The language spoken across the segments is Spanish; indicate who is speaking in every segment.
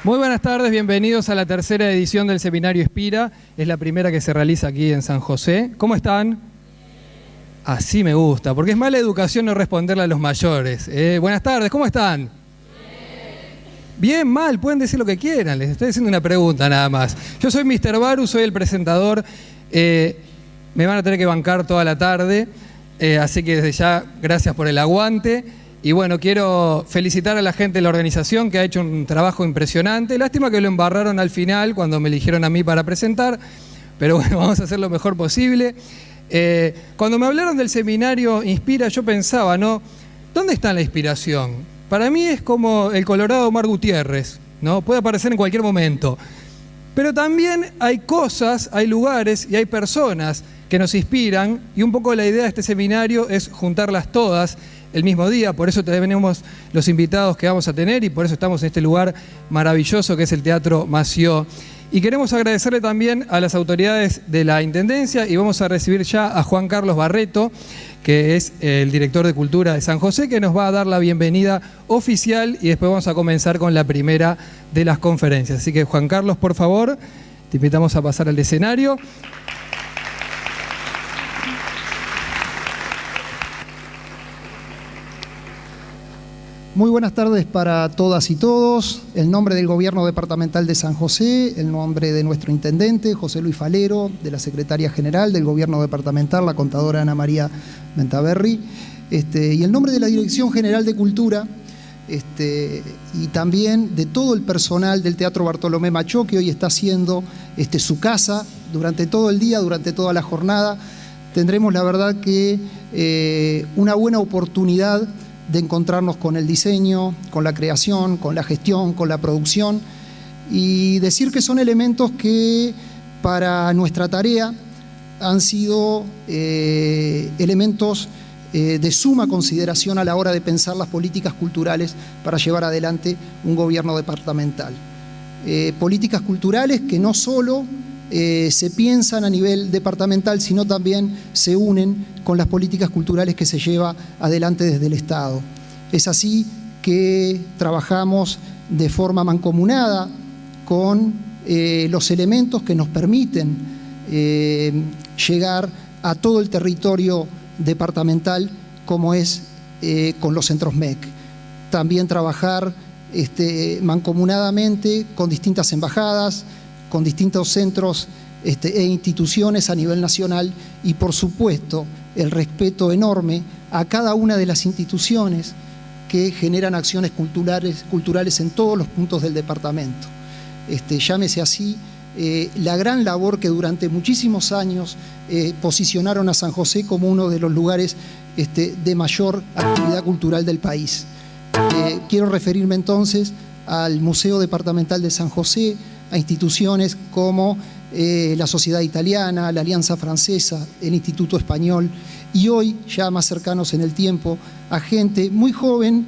Speaker 1: Muy buenas tardes, bienvenidos a la tercera edición del Seminario Inspira. Es la primera que se realiza aquí en San José. ¿Cómo están? Así me gusta, porque es mala educación no responderle a los mayores. Buenas tardes, ¿cómo están? Bien, mal, pueden decir lo que quieran, les estoy haciendo una pregunta nada más. Yo soy Mr. Baru, soy el presentador, me van a tener que bancar toda la tarde, así que desde ya gracias por el aguante. Y bueno, quiero felicitar a la gente de la organización que ha hecho un trabajo impresionante. Lástima que lo embarraron al final cuando me eligieron a mí para presentar, pero bueno, vamos a hacer lo mejor posible. Cuando me hablaron del seminario Inspira, yo pensaba, ¿no? ¿Dónde está la inspiración? Para mí es como el Colorado Omar Gutiérrez, ¿no? Puede aparecer en cualquier momento. Pero también hay cosas, hay lugares y hay personas que nos inspiran, y un poco la idea de este seminario es juntarlas todas el mismo día. Por eso tenemos los invitados que vamos a tener y por eso estamos en este lugar maravilloso que es el Teatro Mació. Y queremos agradecerle también a las autoridades de la Intendencia y vamos a recibir ya a Juan Carlos Barreto, que es el director de Cultura de San José, que nos va a dar la bienvenida oficial y después vamos a comenzar con la primera de las conferencias. Así que Juan Carlos, por favor, te invitamos a pasar al escenario.
Speaker 2: Muy buenas tardes para todas y todos. En nombre del Gobierno Departamental de San José, en nombre de nuestro Intendente, José Luis Falero, de la Secretaria General del Gobierno Departamental, la Contadora Ana María Mentaverri, y en nombre de la Dirección General de Cultura, y también de todo el personal del Teatro Bartolomé Machó, que hoy está haciendo su casa durante todo el día, durante toda la jornada, tendremos la verdad que una buena oportunidad de encontrarnos con el diseño, con la creación, con la gestión, con la producción, y decir que son elementos que para nuestra tarea han sido elementos de suma consideración a la hora de pensar las políticas culturales para llevar adelante un gobierno departamental. Políticas culturales que no solo se piensan a nivel departamental, sino también se unen con las políticas culturales que se lleva adelante desde el Estado. Es así que trabajamos de forma mancomunada con los elementos que nos permiten llegar a todo el territorio departamental, como es con los centros MEC. También trabajar mancomunadamente con distintas embajadas, con distintos centros e instituciones a nivel nacional y, por supuesto, el respeto enorme a cada una de las instituciones que generan acciones culturales en todos los puntos del departamento. Llámese así la gran labor que durante muchísimos años posicionaron a San José como uno de los lugares de mayor actividad cultural del país. Quiero referirme entonces al Museo Departamental de San José, a instituciones como la Sociedad Italiana, la Alianza Francesa, el Instituto Español, y hoy, ya más cercanos en el tiempo, a gente muy joven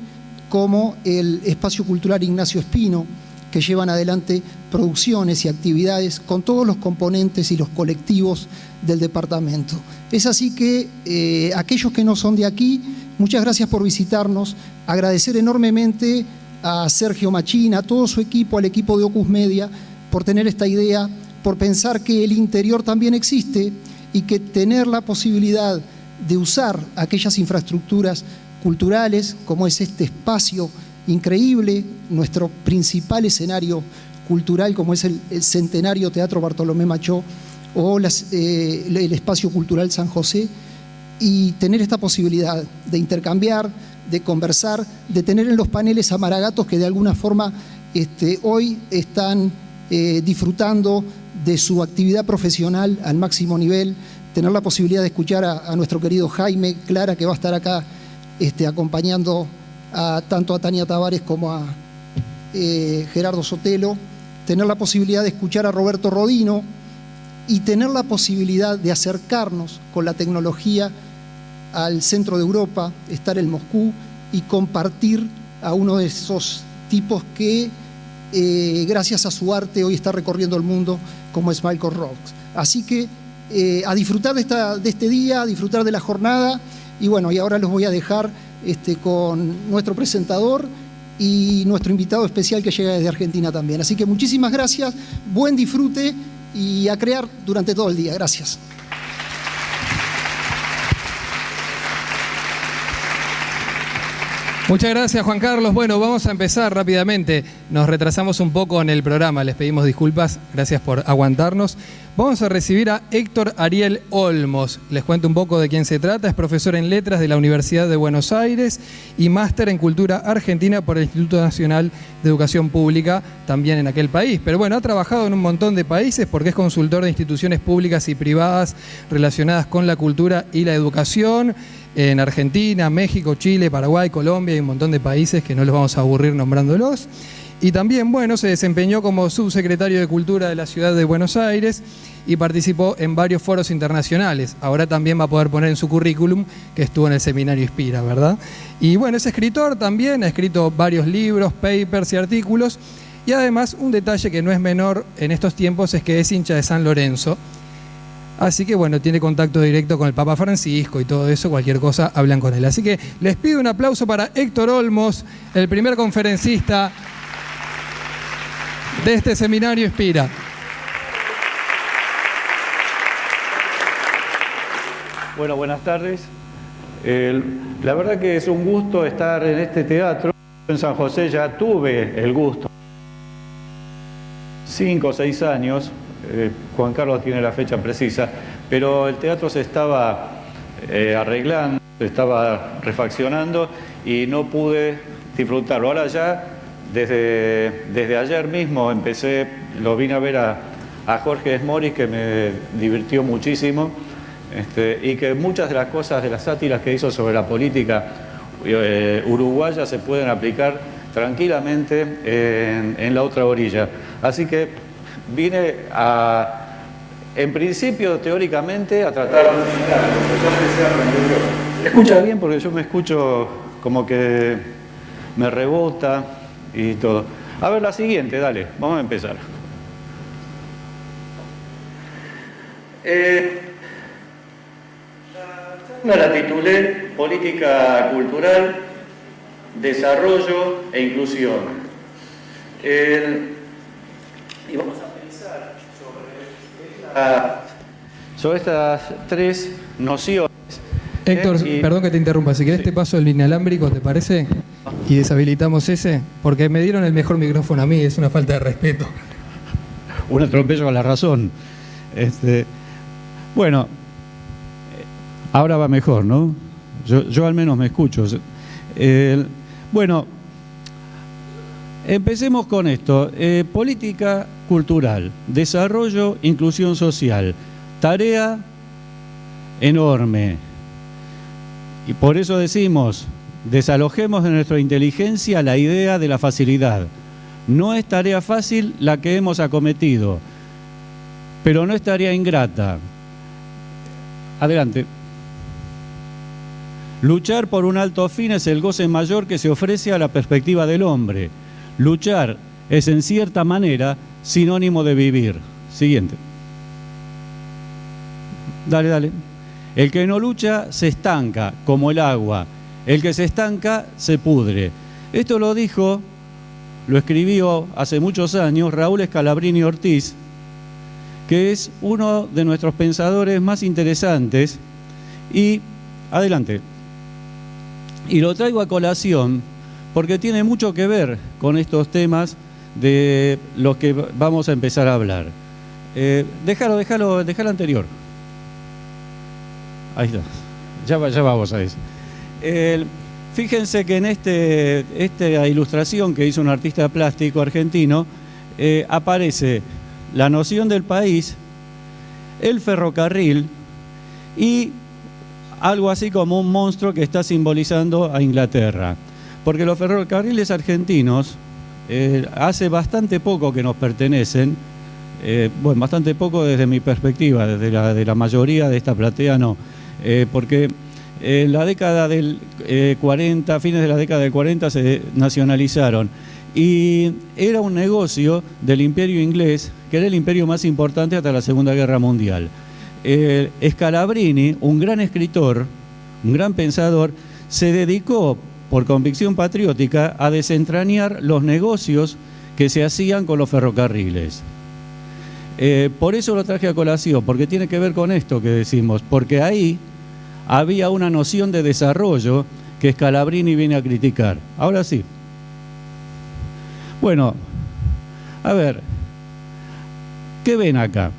Speaker 2: como el Espacio Cultural Ignacio Espino, que llevan adelante producciones y actividades con todos los componentes y los colectivos del departamento. Es así que aquellos que no son de aquí, muchas gracias por visitarnos, agradecer enormemente a Sergio Machín, a todo su equipo, al equipo de Ocus Media, por tener esta idea, por pensar que el interior también existe y que tener la posibilidad de usar aquellas infraestructuras culturales, como es este espacio increíble, nuestro principal escenario cultural, como es el Centenario Teatro Bartolomé Machó o el Espacio Cultural San José, y tener esta posibilidad de intercambiar, de conversar, de tener en los paneles a maragatos que de alguna forma hoy están disfrutando de su actividad profesional al máximo nivel, tener la posibilidad de escuchar a nuestro querido Jaime Clara, que va a estar acá acompañando tanto a Tania Tavares como a Gerardo Sotelo, tener la posibilidad de escuchar a Roberto Rodino y tener la posibilidad de acercarnos con la tecnología al centro de Europa, estar en Moscú y compartir a uno de esos tipos que gracias a su arte hoy está recorriendo el mundo, como es Michael Rocks. Así que a disfrutar de este día, a disfrutar de la jornada, y bueno, y ahora los voy a dejar con nuestro presentador y nuestro invitado especial que llega desde Argentina también. Así que muchísimas gracias, buen disfrute y a crear durante todo el día. Gracias.
Speaker 1: Muchas gracias, Juan Carlos. Bueno, vamos a empezar rápidamente. Nos retrasamos un poco en el programa, les pedimos disculpas, gracias por aguantarnos. Vamos a recibir a Héctor Ariel Olmos. Les cuento un poco de quién se trata. Es profesor en Letras de la Universidad de Buenos Aires y máster en Cultura Argentina por el Instituto Nacional de Educación Pública, también en aquel país. Pero bueno, ha trabajado en un montón de países porque es consultor de instituciones públicas y privadas relacionadas con la cultura y la educación, en Argentina, México, Chile, Paraguay, Colombia y un montón de países que no los vamos a aburrir nombrándolos. Y también, bueno, se desempeñó como subsecretario de Cultura de la Ciudad de Buenos Aires y participó en varios foros internacionales. Ahora también va a poder poner en su currículum que estuvo en el Seminario Inspira, ¿verdad? Y bueno, es escritor también, ha escrito varios libros, papers y artículos. Y además, un detalle que no es menor en estos tiempos es que es hincha de San Lorenzo. Así que bueno, tiene contacto directo con el Papa Francisco y todo eso, cualquier cosa hablan con él. Así que les pido un aplauso para Héctor Olmos, el primer conferencista de este Seminario Inspira.
Speaker 3: Bueno, buenas tardes. La verdad que es un gusto estar en este teatro. En San José ya tuve el gusto. 5 o 6 años. Juan Carlos tiene la fecha precisa, pero el teatro se estaba arreglando, se estaba refaccionando y no pude disfrutarlo. Ahora ya, desde ayer mismo empecé, lo vine a ver a Jorge Esmoris, que me divirtió muchísimo, y que muchas de las cosas, de las sátiras que hizo sobre la política uruguaya se pueden aplicar tranquilamente en la otra orilla. Así que vine en principio, teóricamente, a tratar de... ¿Escucha bien? Porque yo me escucho como que me rebota y todo. A ver, la siguiente, dale, vamos a empezar. La titulé Política Cultural, Desarrollo e Inclusión. Y vamos a pensar sobre estas 3 nociones.
Speaker 1: Héctor, perdón que te interrumpa, si querés te paso el inalámbrico, ¿te parece? Y deshabilitamos ese, porque me dieron el mejor micrófono a mí, es una falta de respeto.
Speaker 3: Un atropello a la razón. Bueno, ahora va mejor, ¿no? Yo al menos me escucho. Bueno, empecemos con esto. Política cultural, desarrollo, inclusión social. Tarea enorme. Y por eso decimos, desalojemos de nuestra inteligencia la idea de la facilidad. No es tarea fácil la que hemos acometido, pero no es tarea ingrata. Adelante. Luchar por un alto fin es el goce mayor que se ofrece a la perspectiva del hombre. Luchar es, en cierta manera, sinónimo de vivir. Siguiente. Dale. El que no lucha se estanca, como el agua. El que se estanca se pudre. Esto lo escribió hace muchos años Raúl Scalabrini Ortiz, que es uno de nuestros pensadores más interesantes. Y, adelante. Y lo traigo a colación porque tiene mucho que ver con estos temas de los que vamos a empezar a hablar. Déjalo anterior. Ahí está. Ya vamos a eso. Fíjense que en esta ilustración que hizo un artista plástico argentino, aparece la noción del país, el ferrocarril y algo así como un monstruo que está simbolizando a Inglaterra. Porque los ferrocarriles argentinos hace bastante poco que nos pertenecen, bastante poco desde mi perspectiva, desde de la mayoría de esta platea no, porque en la década del 40, fines de la década del 40 se nacionalizaron y era un negocio del imperio inglés, que era el imperio más importante hasta la Segunda Guerra Mundial. Scalabrini, un gran escritor, un gran pensador, se dedicó por convicción patriótica, a desentrañar los negocios que se hacían con los ferrocarriles. Por eso lo traje a colación, porque tiene que ver con esto que decimos, porque ahí había una noción de desarrollo que Scalabrini viene a criticar. Ahora sí. Bueno, a ver, ¿qué ven acá?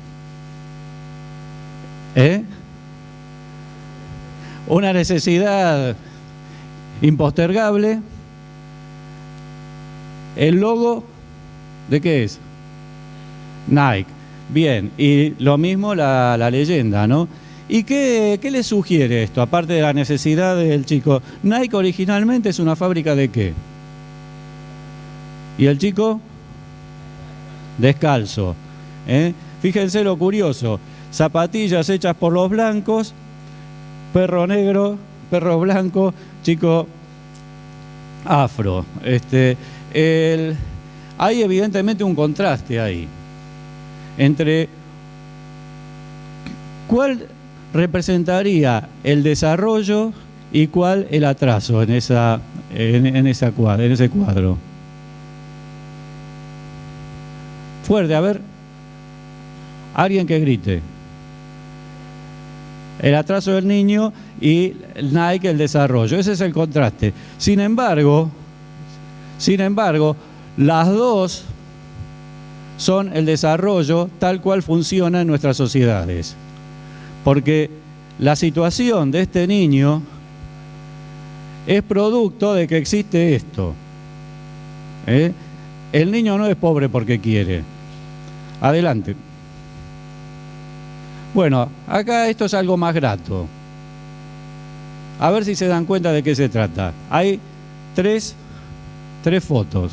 Speaker 3: Una necesidad impostergable. ¿El logo de qué es? Nike. Bien, y lo mismo la leyenda, ¿no? ¿Y qué le sugiere esto, aparte de la necesidad del chico? Nike originalmente es una fábrica ¿de qué? ¿Y el chico? Descalzo. Fíjense lo curioso. Zapatillas hechas por los blancos, perro negro, perro blanco, chico afro. Hay evidentemente un contraste ahí entre cuál representaría el desarrollo y cuál el atraso en ese cuadro. Fuerte, a ver, alguien que grite. El atraso del niño y Nike el desarrollo. Ese es el contraste. Sin embargo, las dos son el desarrollo tal cual funciona en nuestras sociedades. Porque la situación de este niño es producto de que existe esto. El niño no es pobre porque quiere. Adelante. Bueno, acá esto es algo más grato. A ver si se dan cuenta de qué se trata. Hay tres fotos.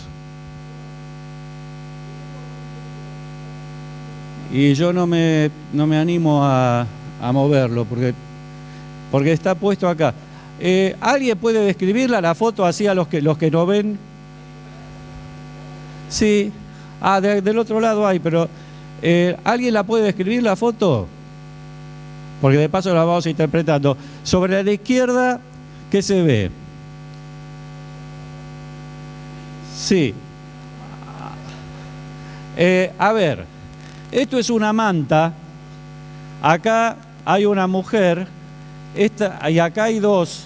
Speaker 3: Y yo no me animo a moverlo porque está puesto acá. ¿Alguien puede describirla, la foto, así a los que no ven? Sí. Del otro lado hay, pero ¿alguien la puede describir, la foto? Porque de paso la vamos interpretando. Sobre la izquierda, ¿qué se ve? Sí. A ver, esto es una manta. Acá hay una mujer, y acá hay dos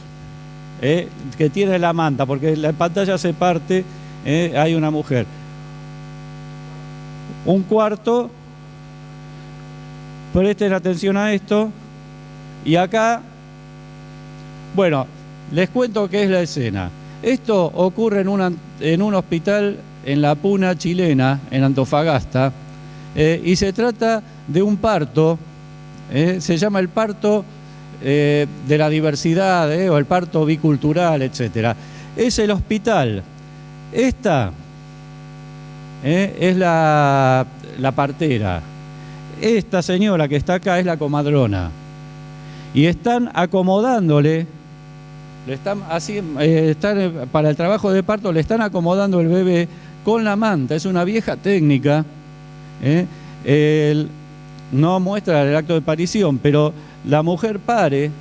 Speaker 3: que tienen la manta, porque la pantalla se parte, hay una mujer. Un cuarto, presten atención a esto, y acá, bueno, les cuento qué es la escena. Esto ocurre en un hospital en la Puna chilena, en Antofagasta, y se trata de un parto, se llama el parto de la diversidad, o el parto bicultural, etc. Es el hospital. Esta es la partera. Esta señora que está acá es la comadrona. Y están acomodándole, para el trabajo de parto, le están acomodando el bebé con la manta. Es una vieja técnica. No muestra el acto de parición, pero la mujer pare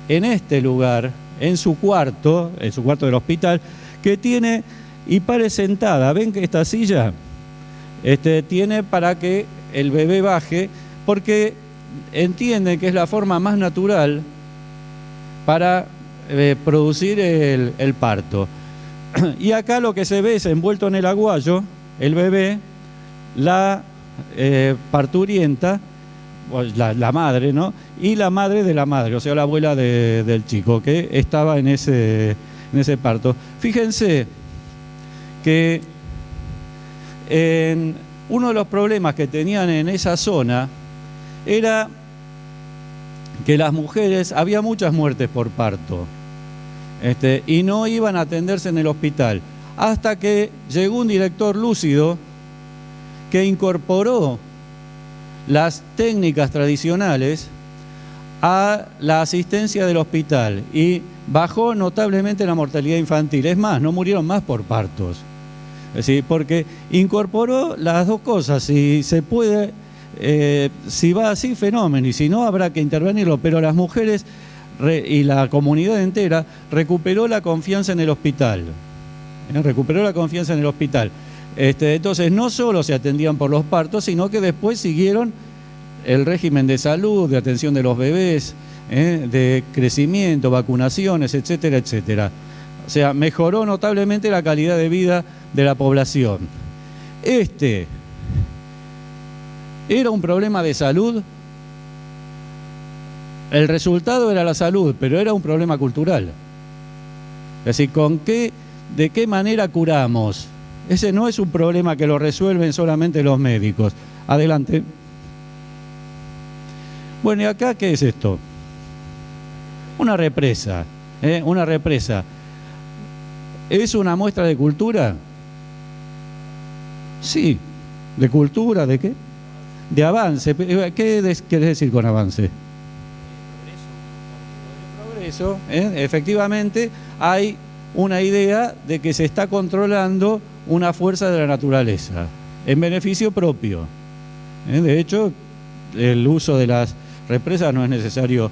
Speaker 3: en este lugar, en su cuarto del hospital, que tiene, y pare sentada. ¿Ven que esta silla tiene para que el bebé baje? Porque entienden que es la forma más natural para producir el parto. Y acá lo que se ve es envuelto en el aguayo, el bebé, la parturienta, la madre, ¿no? Y la madre de la madre, o sea, la abuela del chico, que estaba en ese parto. Fíjense que uno de los problemas que tenían en esa zona era que las mujeres, había muchas muertes por parto, y no iban a atenderse en el hospital, hasta que llegó un director lúcido que incorporó las técnicas tradicionales a la asistencia del hospital y bajó notablemente la mortalidad infantil. Es más, no murieron más por partos. Es decir, porque incorporó las dos cosas. Si se puede, si va así, fenómeno, y si no, habrá que intervenirlo. Pero las mujeres y la comunidad entera recuperó la confianza en el hospital. Recuperó la confianza en el hospital. Entonces no solo se atendían por los partos, sino que después siguieron el régimen de salud, de atención de los bebés, de crecimiento, vacunaciones, etcétera, etcétera. O sea, mejoró notablemente la calidad de vida de la población. ¿Era un problema de salud? El resultado era la salud, pero era un problema cultural. Es decir, ¿de qué manera curamos? Ese no es un problema que lo resuelven solamente los médicos. Adelante. Bueno, ¿y acá qué es esto? Una represa. Una represa. ¿Es una muestra de cultura? Sí. ¿De cultura? ¿De qué? De avance. ¿Qué querés decir con avance? Progreso. Efectivamente, hay una idea de que se está controlando una fuerza de la naturaleza en beneficio propio. De hecho, el uso de las represas no es necesario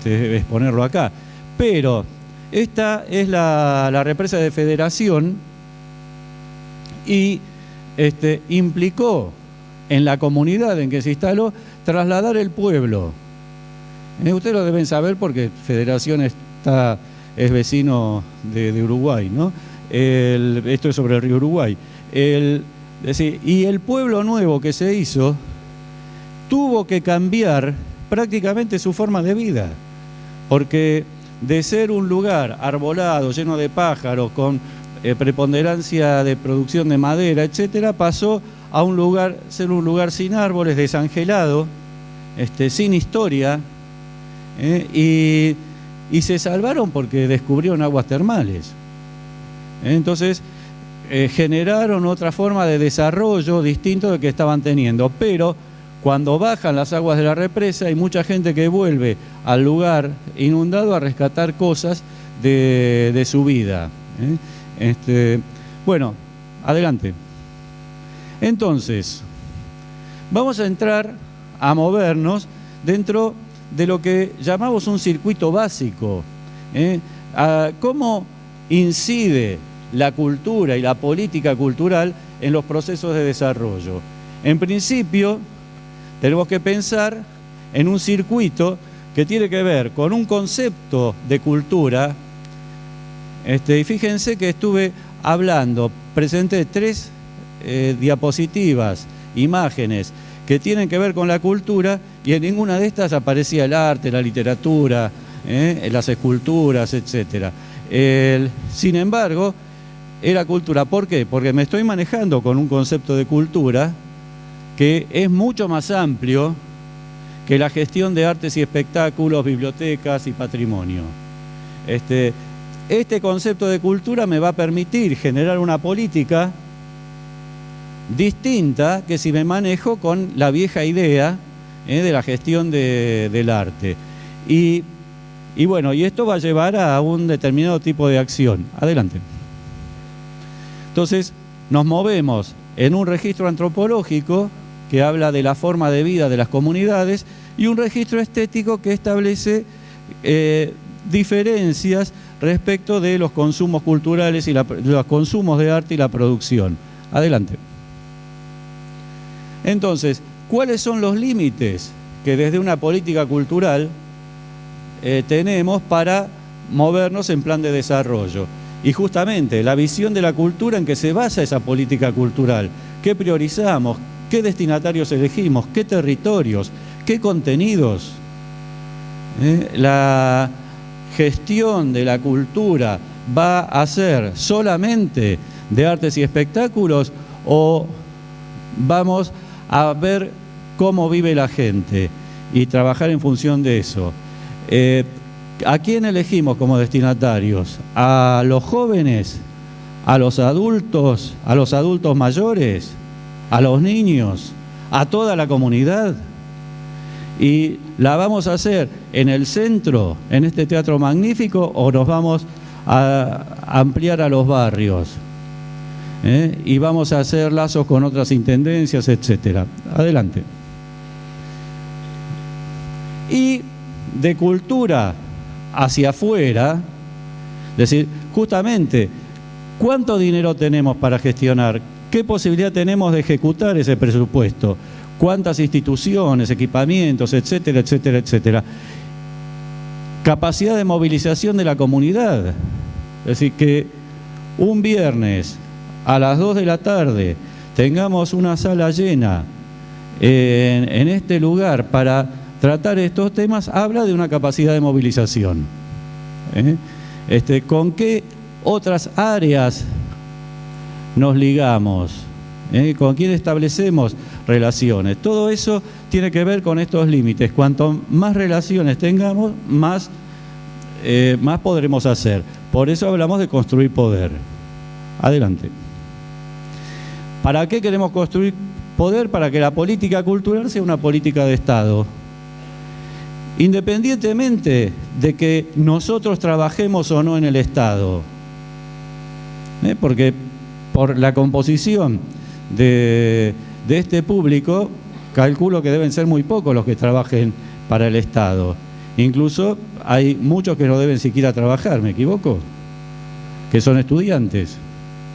Speaker 3: exponerlo acá. Pero esta es la represa de Federación y implicó en la comunidad en que se instaló trasladar el pueblo. Ustedes lo deben saber porque Federación es vecino de Uruguay, ¿no? Esto es sobre el río Uruguay. Y el pueblo nuevo que se hizo tuvo que cambiar prácticamente su forma de vida, porque de ser un lugar arbolado, lleno de pájaros, con preponderancia de producción de madera, etcétera, pasó a ser un lugar sin árboles, desangelado, sin historia, y se salvaron porque descubrieron aguas termales. Entonces generaron otra forma de desarrollo distinto del que estaban teniendo, pero cuando bajan las aguas de la represa hay mucha gente que vuelve al lugar inundado a rescatar cosas de su vida. Bueno, adelante. Entonces, vamos a entrar a movernos dentro de lo que llamamos un circuito básico. ¿Cómo incide la cultura y la política cultural en los procesos de desarrollo? En principio, tenemos que pensar en un circuito que tiene que ver con un concepto de cultura. Y fíjense que estuve hablando, presenté 3 diapositivas, imágenes, que tienen que ver con la cultura, y en ninguna de estas aparecía el arte, la literatura, las esculturas, etc. Sin embargo, era cultura. ¿Por qué? Porque me estoy manejando con un concepto de cultura que es mucho más amplio que la gestión de artes y espectáculos, bibliotecas y patrimonio. Este concepto de cultura me va a permitir generar una política distinta que si me manejo con la vieja idea de la gestión del arte. Y bueno, y esto va a llevar a un determinado tipo de acción. Adelante. Entonces, nos movemos en un registro antropológico que habla de la forma de vida de las comunidades y un registro estético que establece diferencias respecto de los consumos culturales y los consumos de arte y la producción. Adelante. Entonces, ¿cuáles son los límites que desde una política cultural tenemos para movernos en plan de desarrollo? Y justamente la visión de la cultura en que se basa esa política cultural. ¿Qué priorizamos? ¿Qué destinatarios elegimos? ¿Qué territorios? ¿Qué contenidos? La gestión de la cultura va a ser solamente de artes y espectáculos o vamos a ver cómo vive la gente y trabajar en función de eso. ¿A quién elegimos como destinatarios? ¿A los jóvenes? ¿A los adultos mayores? ¿A los niños? ¿A toda la comunidad? ¿Y la vamos a hacer en el centro, en este teatro magnífico, o nos vamos a ampliar a los barrios? Y vamos a hacer lazos con otras intendencias, etcétera. Adelante. Y de cultura hacia afuera, es decir, justamente, ¿cuánto dinero tenemos para gestionar? ¿Qué posibilidad tenemos de ejecutar ese presupuesto? ¿Cuántas instituciones, equipamientos, etcétera, etcétera, etcétera? Capacidad de movilización de la comunidad. Es decir, que un viernes a las 2 de la tarde tengamos una sala llena en este lugar para tratar estos temas, habla de una capacidad de movilización. ¿Con qué otras áreas nos ligamos? ¿Con quién establecemos relaciones? Todo eso tiene que ver con estos límites. Cuanto más relaciones tengamos, más podremos hacer. Por eso hablamos de construir poder. Adelante. ¿Para qué queremos construir poder? Para que la política cultural sea una política de Estado. Independientemente de que nosotros trabajemos o no en el Estado. Porque por la composición de este público, calculo que deben ser muy pocos los que trabajen para el Estado. Incluso hay muchos que no deben siquiera trabajar, ¿me equivoco? Que son estudiantes.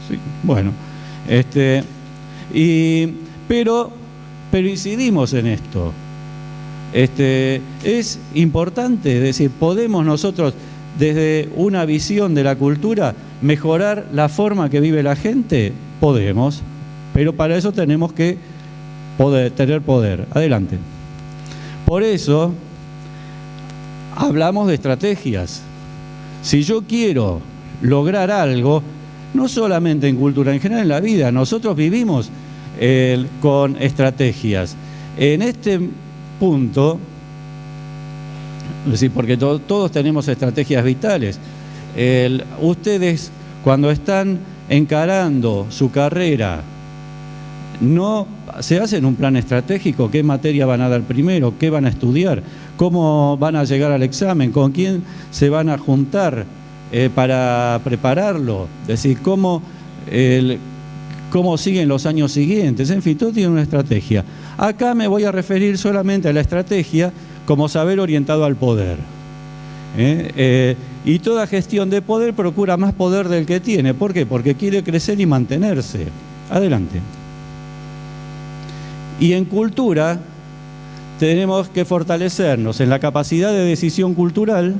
Speaker 3: Sí, bueno, pero incidimos en esto. Es importante, es decir, podemos nosotros desde una visión de la cultura mejorar la forma que vive la gente, podemos, pero para eso tenemos que tener poder. Adelante. Por eso hablamos de estrategias. Si yo quiero lograr algo, no solamente en cultura, en general en la vida, nosotros vivimos con estrategias. En este punto, es decir, porque todos tenemos estrategias vitales. Ustedes, cuando están encarando su carrera, no se hacen un plan estratégico, qué materia van a dar primero, qué van a estudiar, cómo van a llegar al examen, con quién se van a juntar para prepararlo, es decir, cómo siguen los años siguientes, en fin, todo tiene una estrategia. Acá me voy a referir solamente a la estrategia como saber orientado al poder. Y toda gestión de poder procura más poder del que tiene. ¿Por qué? Porque quiere crecer y mantenerse. Adelante. Y en cultura tenemos que fortalecernos en la capacidad de decisión cultural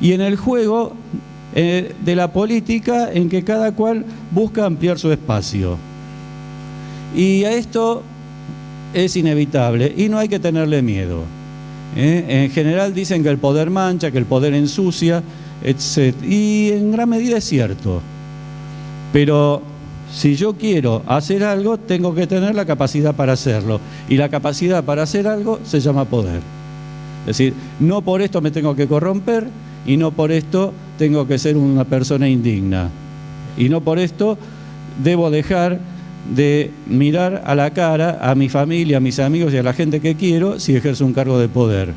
Speaker 3: y en el juego de la política en que cada cual busca ampliar su espacio. Y a esto es inevitable y no hay que tenerle miedo. En general dicen que el poder mancha, que el poder ensucia, etc. Y en gran medida es cierto. Pero si yo quiero hacer algo, tengo que tener la capacidad para hacerlo. Y la capacidad para hacer algo se llama poder. Es decir, no por esto me tengo que corromper y no por esto tengo que ser una persona indigna. Y no por esto debo dejar de mirar a la cara a mi familia, a mis amigos y a la gente que quiero si ejerzo un cargo de poder.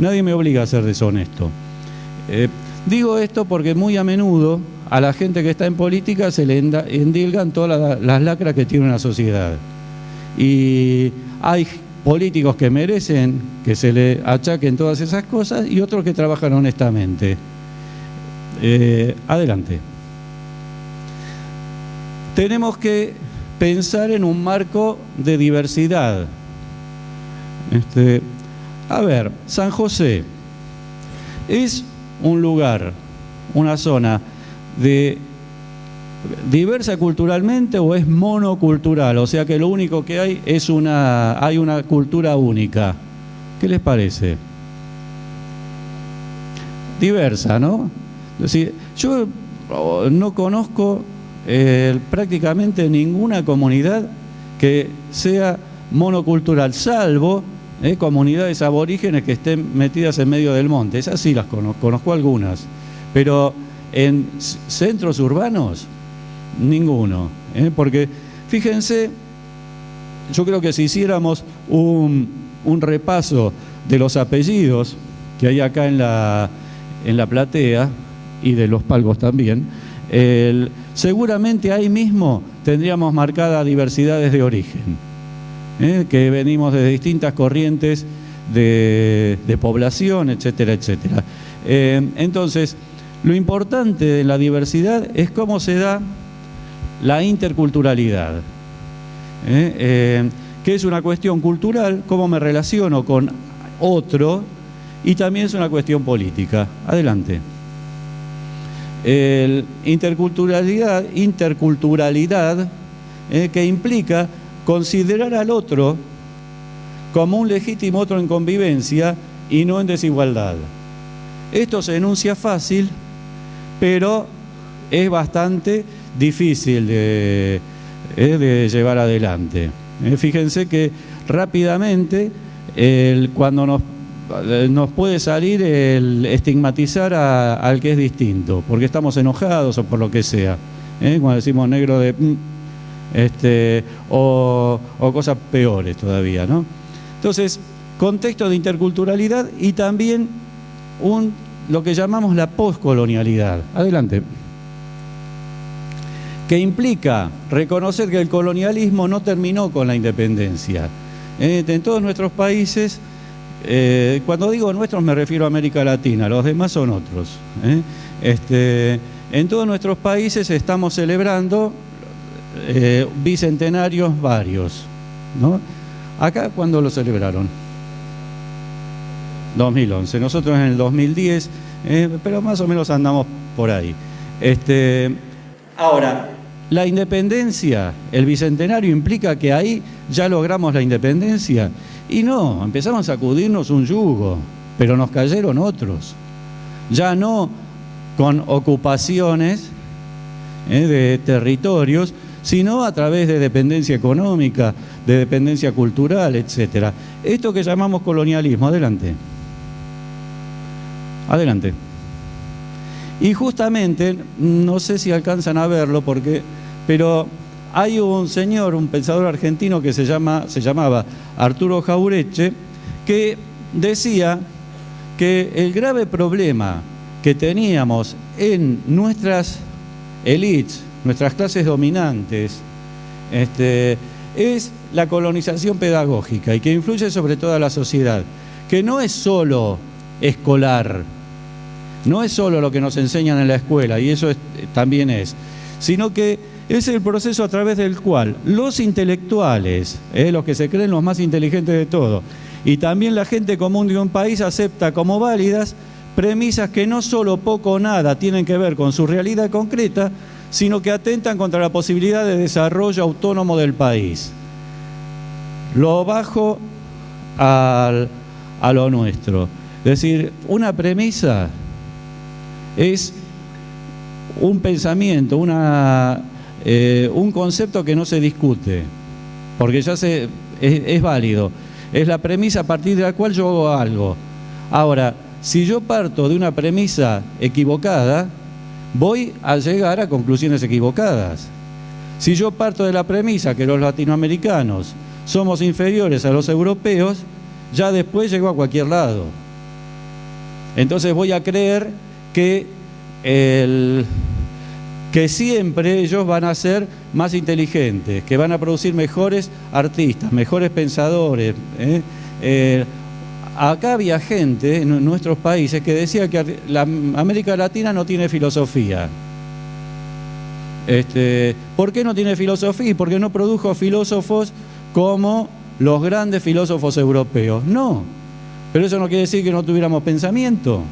Speaker 3: Nadie me obliga a ser deshonesto. Digo esto porque muy a menudo a la gente que está en política se le endilgan todas las lacras que tiene una sociedad. Y hay políticos que merecen que se le achaquen todas esas cosas y otros que trabajan honestamente. Adelante. Tenemos que pensar en un marco de diversidad. A ver, San José es un lugar, una zona diversa culturalmente o es monocultural, o sea que lo único que hay es hay una cultura única. ¿Qué les parece? Diversa, ¿no? Es decir, yo no conozco prácticamente ninguna comunidad que sea monocultural, salvo comunidades aborígenes que estén metidas en medio del monte. Esas sí las conozco algunas, pero en centros urbanos, ninguno. Porque, fíjense, yo creo que si hiciéramos un repaso de los apellidos que hay acá en la platea, y de los palcos también, seguramente ahí mismo tendríamos marcadas diversidades de origen, que venimos de distintas corrientes de población, etcétera, etcétera. Entonces, lo importante de la diversidad es cómo se da la interculturalidad, que es una cuestión cultural, cómo me relaciono con otro, y también es una cuestión política. Adelante. Interculturalidad que implica considerar al otro como un legítimo otro en convivencia y no en desigualdad. Esto se enuncia fácil, pero es bastante difícil de llevar adelante. Fíjense que rápidamente, cuando nos puede salir el estigmatizar al que es distinto, porque estamos enojados o por lo que sea, cuando decimos negro o cosas peores todavía, ¿no? Entonces, contexto de interculturalidad y también lo que llamamos la poscolonialidad. Adelante. Que implica reconocer que el colonialismo no terminó con la independencia. En todos nuestros países, cuando digo nuestros me refiero a América Latina, los demás son otros. En todos nuestros países estamos celebrando bicentenarios varios, ¿no? Acá, ¿cuándo lo celebraron? 2011, nosotros en el 2010, pero más o menos andamos por ahí. Ahora, la independencia, el bicentenario implica que ahí ya logramos la independencia, y no, empezamos a sacudirnos un yugo, pero nos cayeron otros, ya no con ocupaciones de territorios, sino a través de dependencia económica, de dependencia cultural, etcétera. Esto que llamamos colonialismo. Adelante. Adelante. Y justamente, no sé si alcanzan a verlo, pero hay un señor, un pensador argentino que se llamaba Arturo Jauretche, que decía que el grave problema que teníamos en nuestras élites, nuestras clases dominantes, es la colonización pedagógica y que influye sobre toda la sociedad, que no es solo escolar, no es solo lo que nos enseñan en la escuela, y eso también es, sino que es el proceso a través del cual los intelectuales, los que se creen los más inteligentes de todo, y también la gente común de un país acepta como válidas premisas que no solo poco o nada tienen que ver con su realidad concreta, sino que atentan contra la posibilidad de desarrollo autónomo del país. Lo bajo a lo nuestro. Es decir, una premisa es un pensamiento, un concepto que no se discute, porque ya es válido. Es la premisa a partir de la cual yo hago algo. Ahora, si yo parto de una premisa equivocada, voy a llegar a conclusiones equivocadas. Si yo parto de la premisa que los latinoamericanos somos inferiores a los europeos, ya después llego a cualquier lado. Entonces voy a creer que siempre ellos van a ser más inteligentes, que van a producir mejores artistas, mejores pensadores. Acá había gente en nuestros países que decía que la América Latina no tiene filosofía. ¿Por qué no tiene filosofía? Porque no produjo filósofos como los grandes filósofos europeos. No, pero eso no quiere decir que no tuviéramos pensamiento.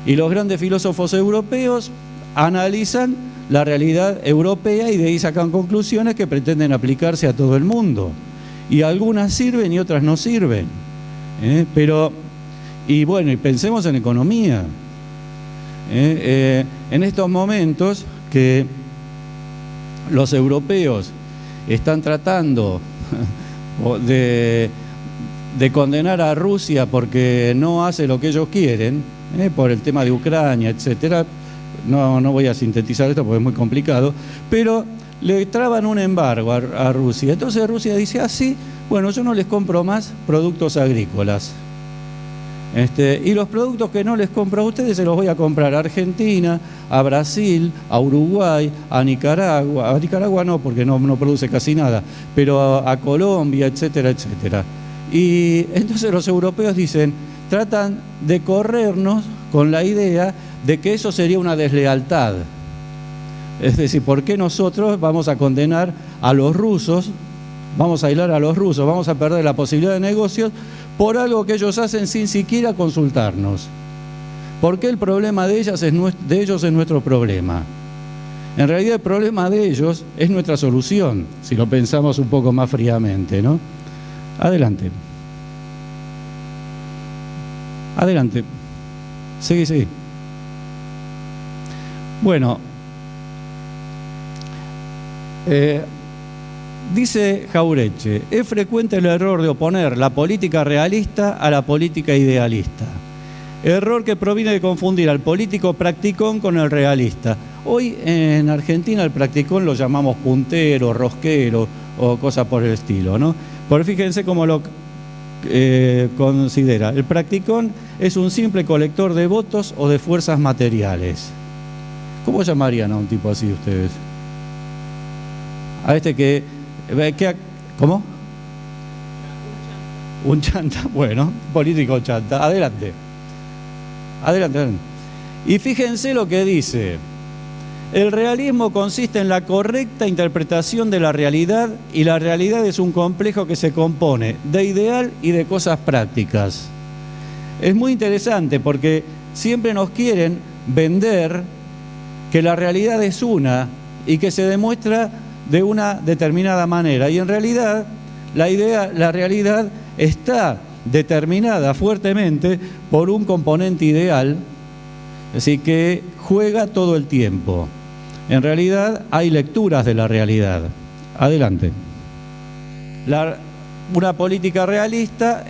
Speaker 3: Y los grandes filósofos europeos analizan la realidad europea y de ahí sacan conclusiones que pretenden aplicarse a todo el mundo. Y algunas sirven y otras no sirven. Y pensemos en economía. En estos momentos que los europeos están tratando de condenar a Rusia porque no hace lo que ellos quieren, por el tema de Ucrania, etcétera. No voy a sintetizar esto porque es muy complicado, pero le traban un embargo a Rusia. Entonces Rusia dice, sí, bueno, yo no les compro más productos agrícolas. Y los productos que no les compro a ustedes se los voy a comprar a Argentina, a Brasil, a Uruguay, a Nicaragua no, porque no produce casi nada, pero a Colombia, etcétera, etcétera. Y entonces los europeos dicen, tratan de corrernos con la idea de que eso sería una deslealtad. Es decir, ¿por qué nosotros vamos a condenar a los rusos, vamos a aislar a los rusos, vamos a perder la posibilidad de negocios por algo que ellos hacen sin siquiera consultarnos? ¿Por qué el problema de ellos es nuestro problema? En realidad el problema de ellos es nuestra solución, si lo pensamos un poco más fríamente, ¿no? Adelante. Adelante. Seguí. Bueno, dice Jauretche, es frecuente el error de oponer la política realista a la política idealista. Error que proviene de confundir al político practicón con el realista. Hoy en Argentina el practicón lo llamamos puntero, rosquero o cosa por el estilo, ¿no? Pero fíjense cómo lo considera. El practicón es un simple colector de votos o de fuerzas materiales. ¿Cómo llamarían a un tipo así ustedes? A este que ¿cómo? Un chanta, bueno, político chanta. Adelante. Y fíjense lo que dice. El realismo consiste en la correcta interpretación de la realidad, y la realidad es un complejo que se compone de ideal y de cosas prácticas. Es muy interesante porque siempre nos quieren vender que la realidad es una y que se demuestra de una determinada manera, y en realidad la realidad está determinada fuertemente por un componente ideal, así que juega todo el tiempo. En realidad hay lecturas de la realidad. Adelante. Una política realista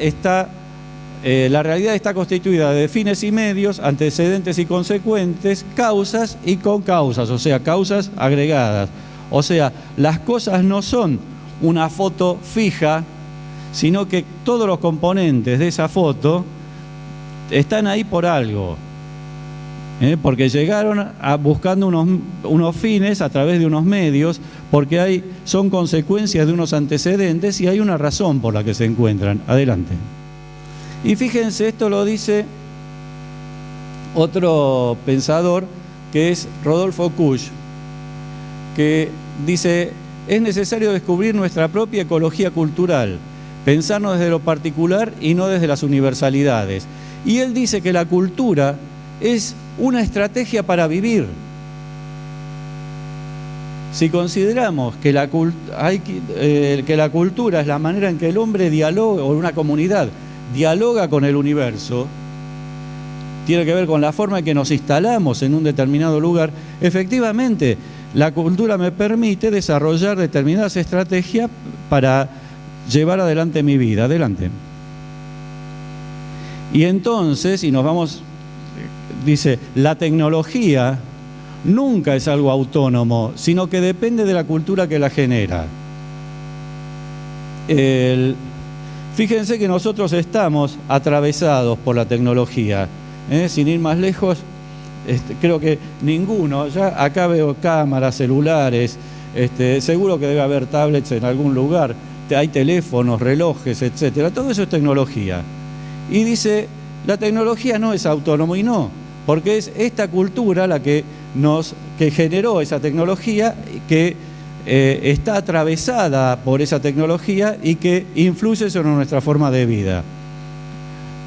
Speaker 3: la realidad está constituida de fines y medios, antecedentes y consecuentes, causas y concausas, o sea, causas agregadas. O sea, las cosas no son una foto fija, sino que todos los componentes de esa foto están ahí por algo. Porque llegaron buscando unos fines a través de unos medios, porque son consecuencias de unos antecedentes y hay una razón por la que se encuentran. Adelante. Y fíjense, esto lo dice otro pensador, que es Rodolfo Kusch, que dice: es necesario descubrir nuestra propia ecología cultural, pensarnos desde lo particular y no desde las universalidades. Y él dice que la cultura es una estrategia para vivir. Si consideramos que la cultura es la manera en que el hombre dialoga, o una comunidad dialoga con el universo, tiene que ver con la forma en que nos instalamos en un determinado lugar, efectivamente, la cultura me permite desarrollar determinadas estrategias para llevar adelante mi vida. Adelante. Y entonces, y nos vamos... Dice, la tecnología nunca es algo autónomo, sino que depende de la cultura que la genera. Fíjense que nosotros estamos atravesados por la tecnología. Sin ir más lejos, creo que ninguno, ya acá veo cámaras, celulares, seguro que debe haber tablets en algún lugar, hay teléfonos, relojes, etcétera. Todo eso es tecnología. Y dice, la tecnología no es autónomo, y no, porque es esta cultura la que generó esa tecnología, que está atravesada por esa tecnología y que influye sobre nuestra forma de vida.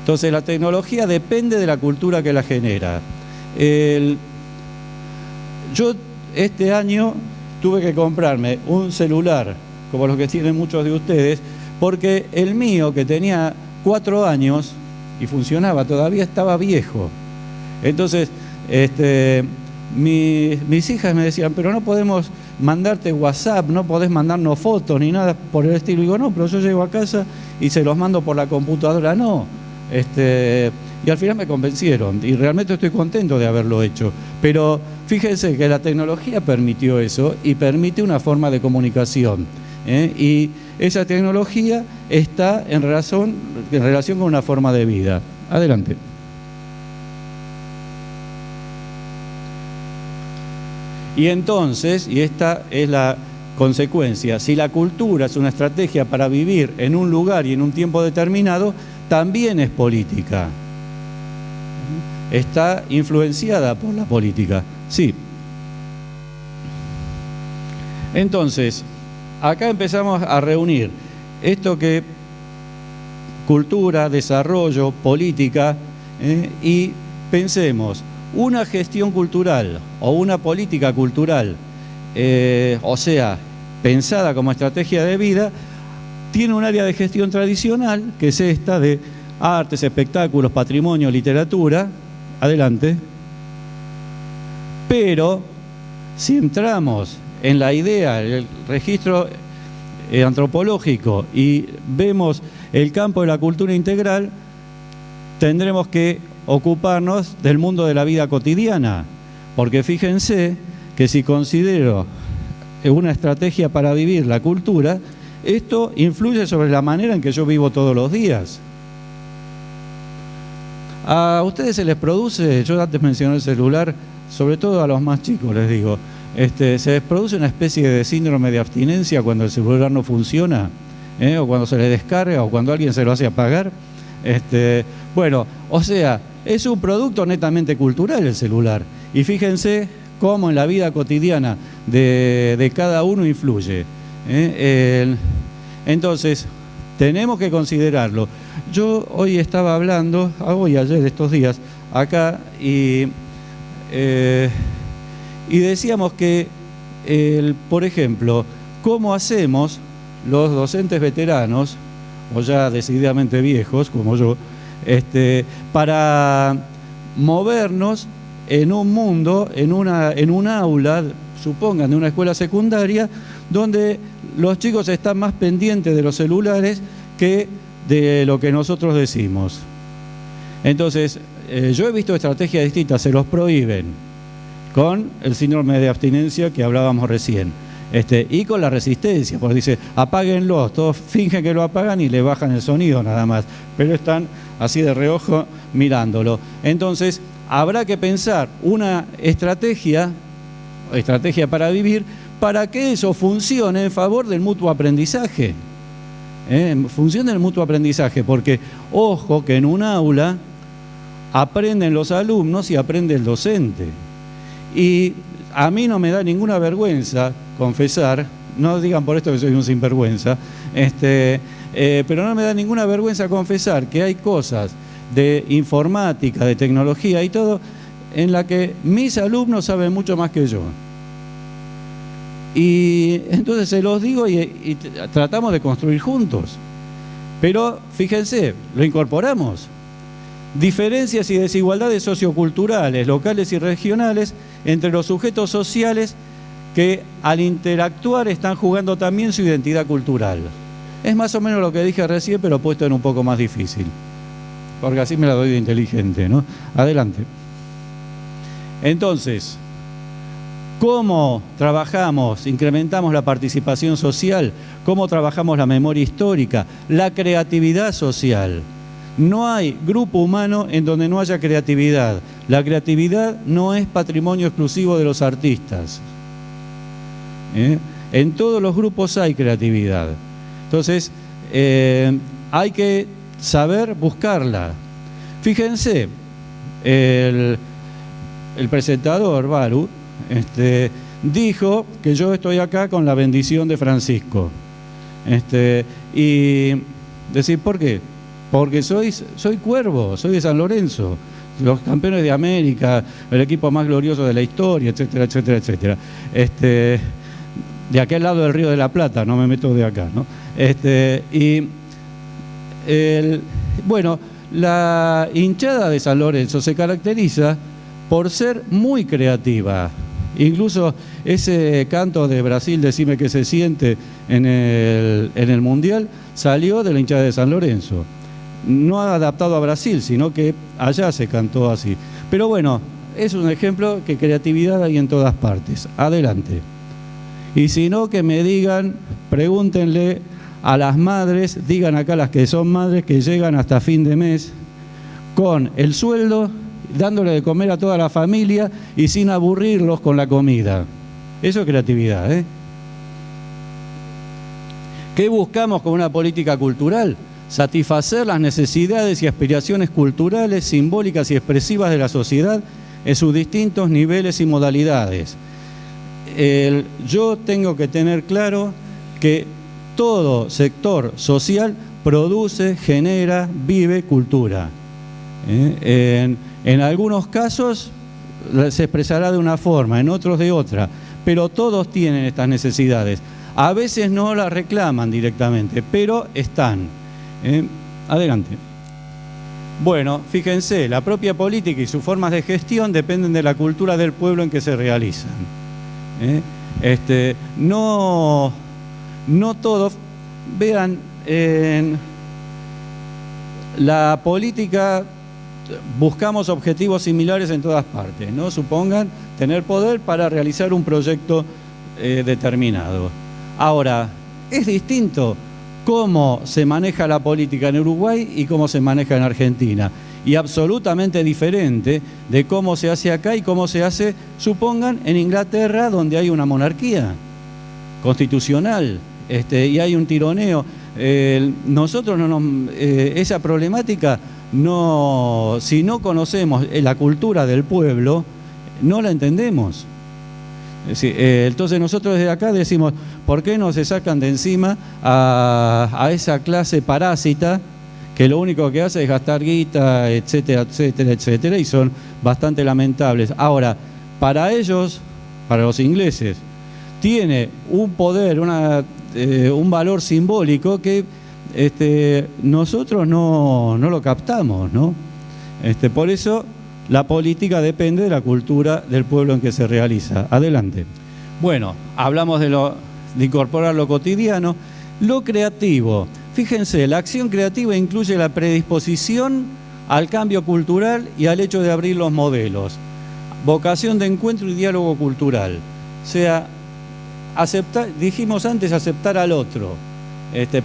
Speaker 3: Entonces la tecnología depende de la cultura que la genera. Yo este año tuve que comprarme un celular, como los que tienen muchos de ustedes, porque el mío, que tenía 4 años y funcionaba, todavía estaba viejo. Entonces, mis hijas me decían, pero no podemos mandarte WhatsApp, no podés mandarnos fotos ni nada por el estilo. Y digo, no, pero yo llego a casa y se los mando por la computadora. No. Y al final me convencieron y realmente estoy contento de haberlo hecho. Pero fíjense que la tecnología permitió eso y permite una forma de comunicación. Y esa tecnología está en relación con una forma de vida. Adelante. Y entonces, y esta es la consecuencia, si la cultura es una estrategia para vivir en un lugar y en un tiempo determinado, también es política. Está influenciada por la política. Sí. Entonces, acá empezamos a reunir esto que cultura, desarrollo, política, y pensemos, una gestión cultural o una política cultural, o sea, pensada como estrategia de vida, tiene un área de gestión tradicional, que es esta de artes, espectáculos, patrimonio, literatura. Adelante. Pero si entramos en la idea, el registro antropológico, y vemos el campo de la cultura integral, tendremos que ocuparnos del mundo de la vida cotidiana, porque fíjense que si considero una estrategia para vivir la cultura, esto influye sobre la manera en que yo vivo todos los días. A ustedes se les produce, yo antes mencioné el celular, sobre todo a los más chicos les digo, se les produce una especie de síndrome de abstinencia cuando el celular no funciona, o cuando se le descarga, o cuando alguien se lo hace apagar. Bueno, o sea, es un producto netamente cultural el celular. Y fíjense cómo en la vida cotidiana de cada uno influye. Entonces, tenemos que considerarlo. Yo hoy estaba hablando, hoy, ayer, estos días, acá, y decíamos que, por ejemplo, ¿cómo hacemos los docentes veteranos, o ya decididamente viejos, como yo, para movernos en un mundo, en un aula, supongan, de una escuela secundaria, donde los chicos están más pendientes de los celulares que de lo que nosotros decimos? Entonces, yo he visto estrategias distintas, se los prohíben, con el síndrome de abstinencia que hablábamos recién, y con la resistencia, porque dice, apáguenlo, todos fingen que lo apagan y le bajan el sonido nada más, pero están así de reojo mirándolo. Entonces, habrá que pensar una estrategia para vivir, para que eso funcione en favor del mutuo aprendizaje. En función del mutuo aprendizaje, porque ojo que en un aula aprenden los alumnos y aprende el docente. Y a mí no me da ninguna vergüenza confesar, no digan por esto que soy un sinvergüenza, pero no me da ninguna vergüenza confesar que hay cosas de informática, de tecnología y todo, en la que mis alumnos saben mucho más que yo. Y entonces se los digo y tratamos de construir juntos. Pero fíjense, lo incorporamos. Diferencias y desigualdades socioculturales, locales y regionales entre los sujetos sociales que al interactuar están jugando también su identidad cultural. Es más o menos lo que dije recién, pero puesto en un poco más difícil, porque así me la doy de inteligente, ¿no? Adelante. Entonces, ¿cómo trabajamos, incrementamos la participación social? ¿Cómo trabajamos la memoria histórica? La creatividad social. No hay grupo humano en donde no haya creatividad. La creatividad no es patrimonio exclusivo de los artistas. En todos los grupos hay creatividad. Entonces, hay que saber buscarla. Fíjense, el presentador, Baru, dijo que yo estoy acá con la bendición de Francisco. Y decir, ¿por qué? Porque soy cuervo, soy de San Lorenzo, los campeones de América, el equipo más glorioso de la historia, etcétera, etcétera, etcétera. De aquel lado del Río de la Plata, no me meto de acá, ¿no? Bueno, la hinchada de San Lorenzo se caracteriza por ser muy creativa. Incluso ese canto de Brasil, Decime que se siente, en el Mundial, salió de la hinchada de San Lorenzo. No adaptado a Brasil, sino que allá se cantó así. Pero bueno, es un ejemplo que creatividad hay en todas partes. Adelante. Y si no, que me digan, pregúntenle a las madres, digan acá las que son madres, que llegan hasta fin de mes con el sueldo, dándole de comer a toda la familia y sin aburrirlos con la comida. Eso es creatividad, ¿Qué buscamos con una política cultural? Satisfacer las necesidades y aspiraciones culturales, simbólicas y expresivas de la sociedad en sus distintos niveles y modalidades. Yo tengo que tener claro que todo sector social produce, genera, vive cultura. En algunos casos se expresará de una forma, en otros de otra, pero todos tienen estas necesidades. A veces no las reclaman directamente, pero están. Adelante. Bueno, fíjense, la propia política y sus formas de gestión dependen de la cultura del pueblo en que se realizan. No todos, vean, en la política buscamos objetivos similares en todas partes, ¿no? Supongan tener poder para realizar un proyecto determinado. Ahora, es distinto cómo se maneja la política en Uruguay y cómo se maneja en Argentina. Y absolutamente diferente de cómo se hace acá y cómo se hace, supongan, en Inglaterra, donde hay una monarquía constitucional y hay un tironeo. Nosotros esa problemática, si no conocemos la cultura del pueblo, no la entendemos. Entonces nosotros desde acá decimos, ¿por qué no se sacan de encima a esa clase parásita que lo único que hace es gastar guita, etcétera, etcétera, etcétera, y son bastante lamentables? Ahora, para ellos, para los ingleses, tiene un poder, un valor simbólico que nosotros no lo captamos, ¿no? Por eso la política depende de la cultura del pueblo en que se realiza. Adelante. Bueno, hablamos de incorporar lo cotidiano. Lo creativo. Fíjense, la acción creativa incluye la predisposición al cambio cultural y al hecho de abrir los modelos. Vocación de encuentro y diálogo cultural. O sea, dijimos antes, aceptar al otro,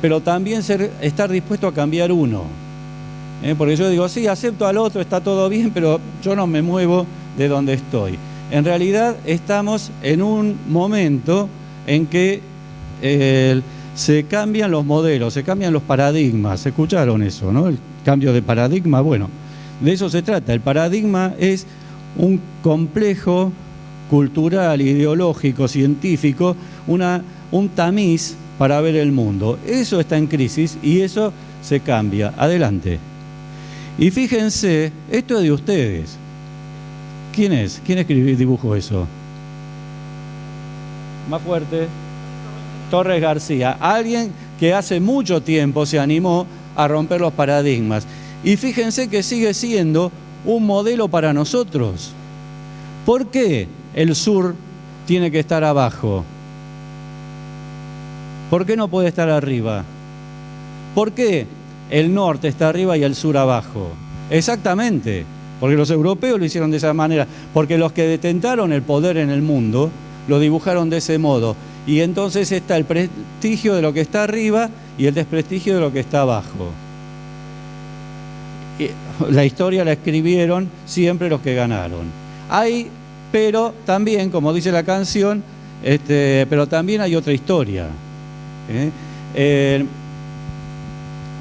Speaker 3: pero también estar dispuesto a cambiar uno. Porque yo digo, sí, acepto al otro, está todo bien, pero yo no me muevo de donde estoy. En realidad estamos en un momento en que se cambian los modelos, se cambian los paradigmas. ¿Escucharon eso, no? El cambio de paradigma, bueno, de eso se trata. El paradigma es un complejo cultural, ideológico, científico, un tamiz para ver el mundo. Eso está en crisis y eso se cambia. Adelante. Y fíjense, esto es de ustedes. ¿Quién es? ¿Quién dibujó eso? Más fuerte. Torres García. Alguien que hace mucho tiempo se animó a romper los paradigmas. Y fíjense que sigue siendo un modelo para nosotros. ¿Por qué el sur tiene que estar abajo? ¿Por qué no puede estar arriba? ¿Por qué el norte está arriba y el sur abajo? Exactamente, porque los europeos lo hicieron de esa manera, porque los que detentaron el poder en el mundo lo dibujaron de ese modo, y entonces está el prestigio de lo que está arriba y el desprestigio de lo que está abajo. La historia la escribieron siempre los que ganaron. Pero también, como dice la canción, pero también hay otra historia.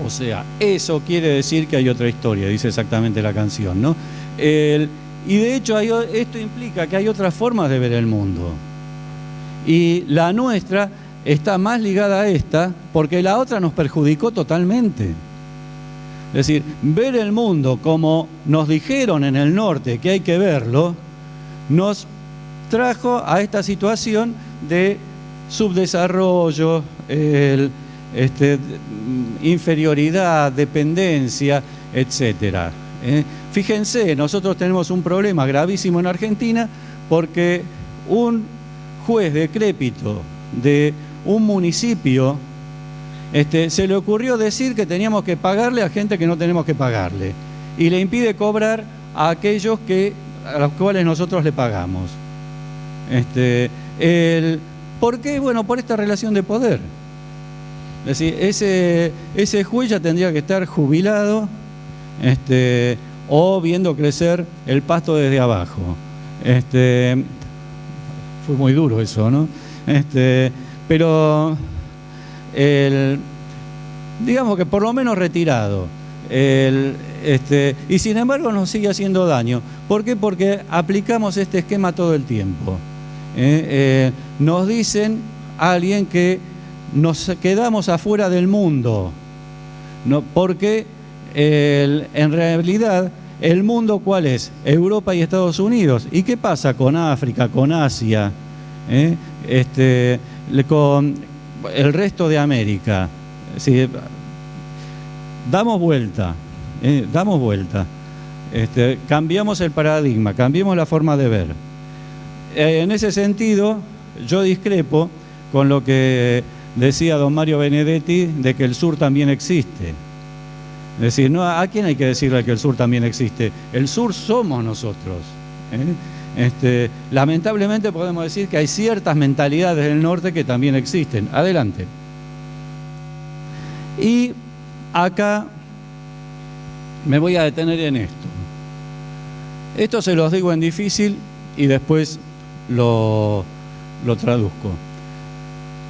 Speaker 3: O sea, eso quiere decir que hay otra historia, dice exactamente la canción, ¿no? Y de hecho esto implica que hay otras formas de ver el mundo. Y la nuestra está más ligada a esta porque la otra nos perjudicó totalmente. Es decir, ver el mundo como nos dijeron en el norte que hay que verlo, nos trajo a esta situación de subdesarrollo, inferioridad, dependencia, etcétera. Fíjense, nosotros tenemos un problema gravísimo en Argentina porque un juez decrépito de un municipio se le ocurrió decir que teníamos que pagarle a gente que no tenemos que pagarle y le impide cobrar a aquellos a los cuales nosotros le pagamos. ¿Por qué? Bueno, por esta relación de poder. Es decir, ese juez ya tendría que estar jubilado o viendo crecer el pasto desde abajo. Fue muy duro eso, ¿no? Pero digamos que por lo menos retirado. Y sin embargo nos sigue haciendo daño. ¿Por qué? Porque aplicamos este esquema todo el tiempo. Nos dicen a alguien que nos quedamos afuera del mundo, ¿no? Porque en realidad el mundo, ¿cuál es? Europa y Estados Unidos. ¿Y qué pasa con África, con Asia, con el resto de América? Sí, damos vuelta, cambiamos el paradigma, cambiamos la forma de ver. En ese sentido, yo discrepo con lo que decía don Mario Benedetti de que el sur también existe. Es decir, no, ¿a quién hay que decirle que el sur también existe? El sur somos nosotros. Lamentablemente podemos decir que hay ciertas mentalidades del norte que también existen. Adelante. Y acá me voy a detener en esto. Esto se los digo en difícil y después lo traduzco.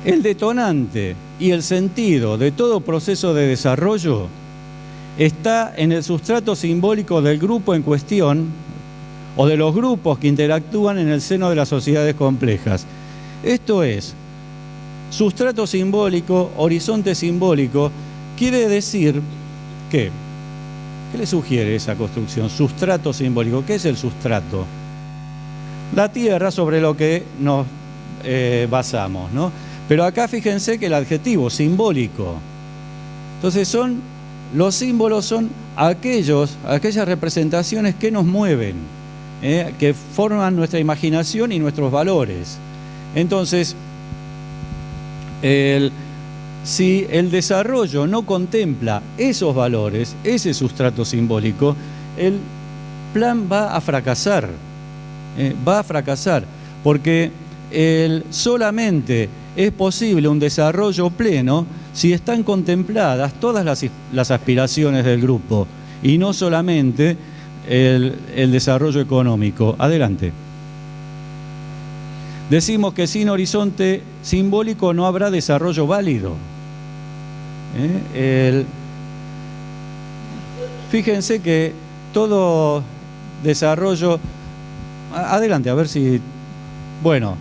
Speaker 3: El detonante y el sentido de todo proceso de desarrollo está en el sustrato simbólico del grupo en cuestión o de los grupos que interactúan en el seno de las sociedades complejas. Esto es, sustrato simbólico, horizonte simbólico, quiere decir que, ¿qué le sugiere esa construcción? Sustrato simbólico. ¿Qué es el sustrato? La tierra sobre lo que nos basamos, ¿no? Pero acá fíjense que el adjetivo simbólico. Entonces los símbolos son aquellas representaciones que nos mueven, que forman nuestra imaginación y nuestros valores. Entonces, si el desarrollo no contempla esos valores, ese sustrato simbólico, el plan va a fracasar, porque solamente es posible un desarrollo pleno si están contempladas todas las aspiraciones del grupo y no solamente el desarrollo económico. Adelante. Decimos que sin horizonte simbólico no habrá desarrollo válido. Fíjense que todo desarrollo... Adelante, a ver si... Bueno,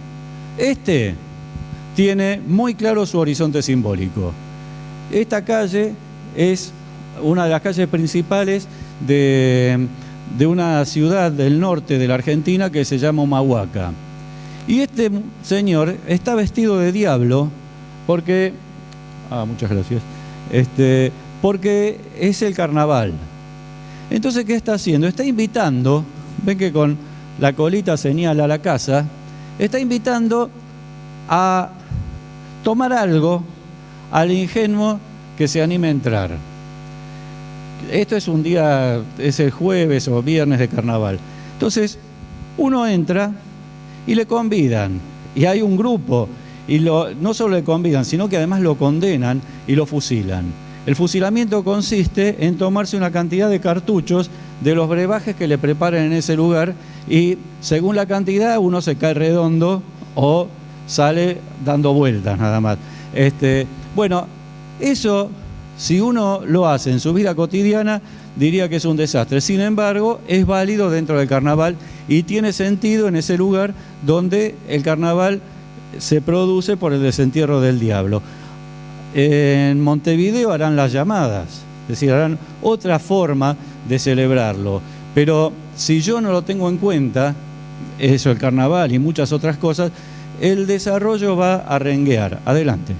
Speaker 3: tiene muy claro su horizonte simbólico. Esta calle es una de las calles principales de una ciudad del norte de la Argentina que se llama Humahuaca. Y este señor está vestido de diablo porque... muchas gracias. Porque es el carnaval. Entonces, ¿qué está haciendo? Está invitando, ven que con la colita señala la casa, está invitando a tomar algo al ingenuo que se anime a entrar. Esto es un día, es el jueves o viernes de carnaval. Entonces, uno entra y le convidan, y hay un grupo, y no solo le convidan, sino que además lo condenan y lo fusilan. El fusilamiento consiste en tomarse una cantidad de cartuchos de los brebajes que le preparen en ese lugar, y según la cantidad uno se cae redondo o sale dando vueltas nada más. Bueno, eso, si uno lo hace en su vida cotidiana, diría que es un desastre. Sin embargo, es válido dentro del carnaval y tiene sentido en ese lugar donde el carnaval se produce por el desentierro del diablo. En Montevideo harán las llamadas, es decir, harán otra forma de celebrarlo. Pero si yo no lo tengo en cuenta, eso, el carnaval y muchas otras cosas, el desarrollo va a renguear. Adelante.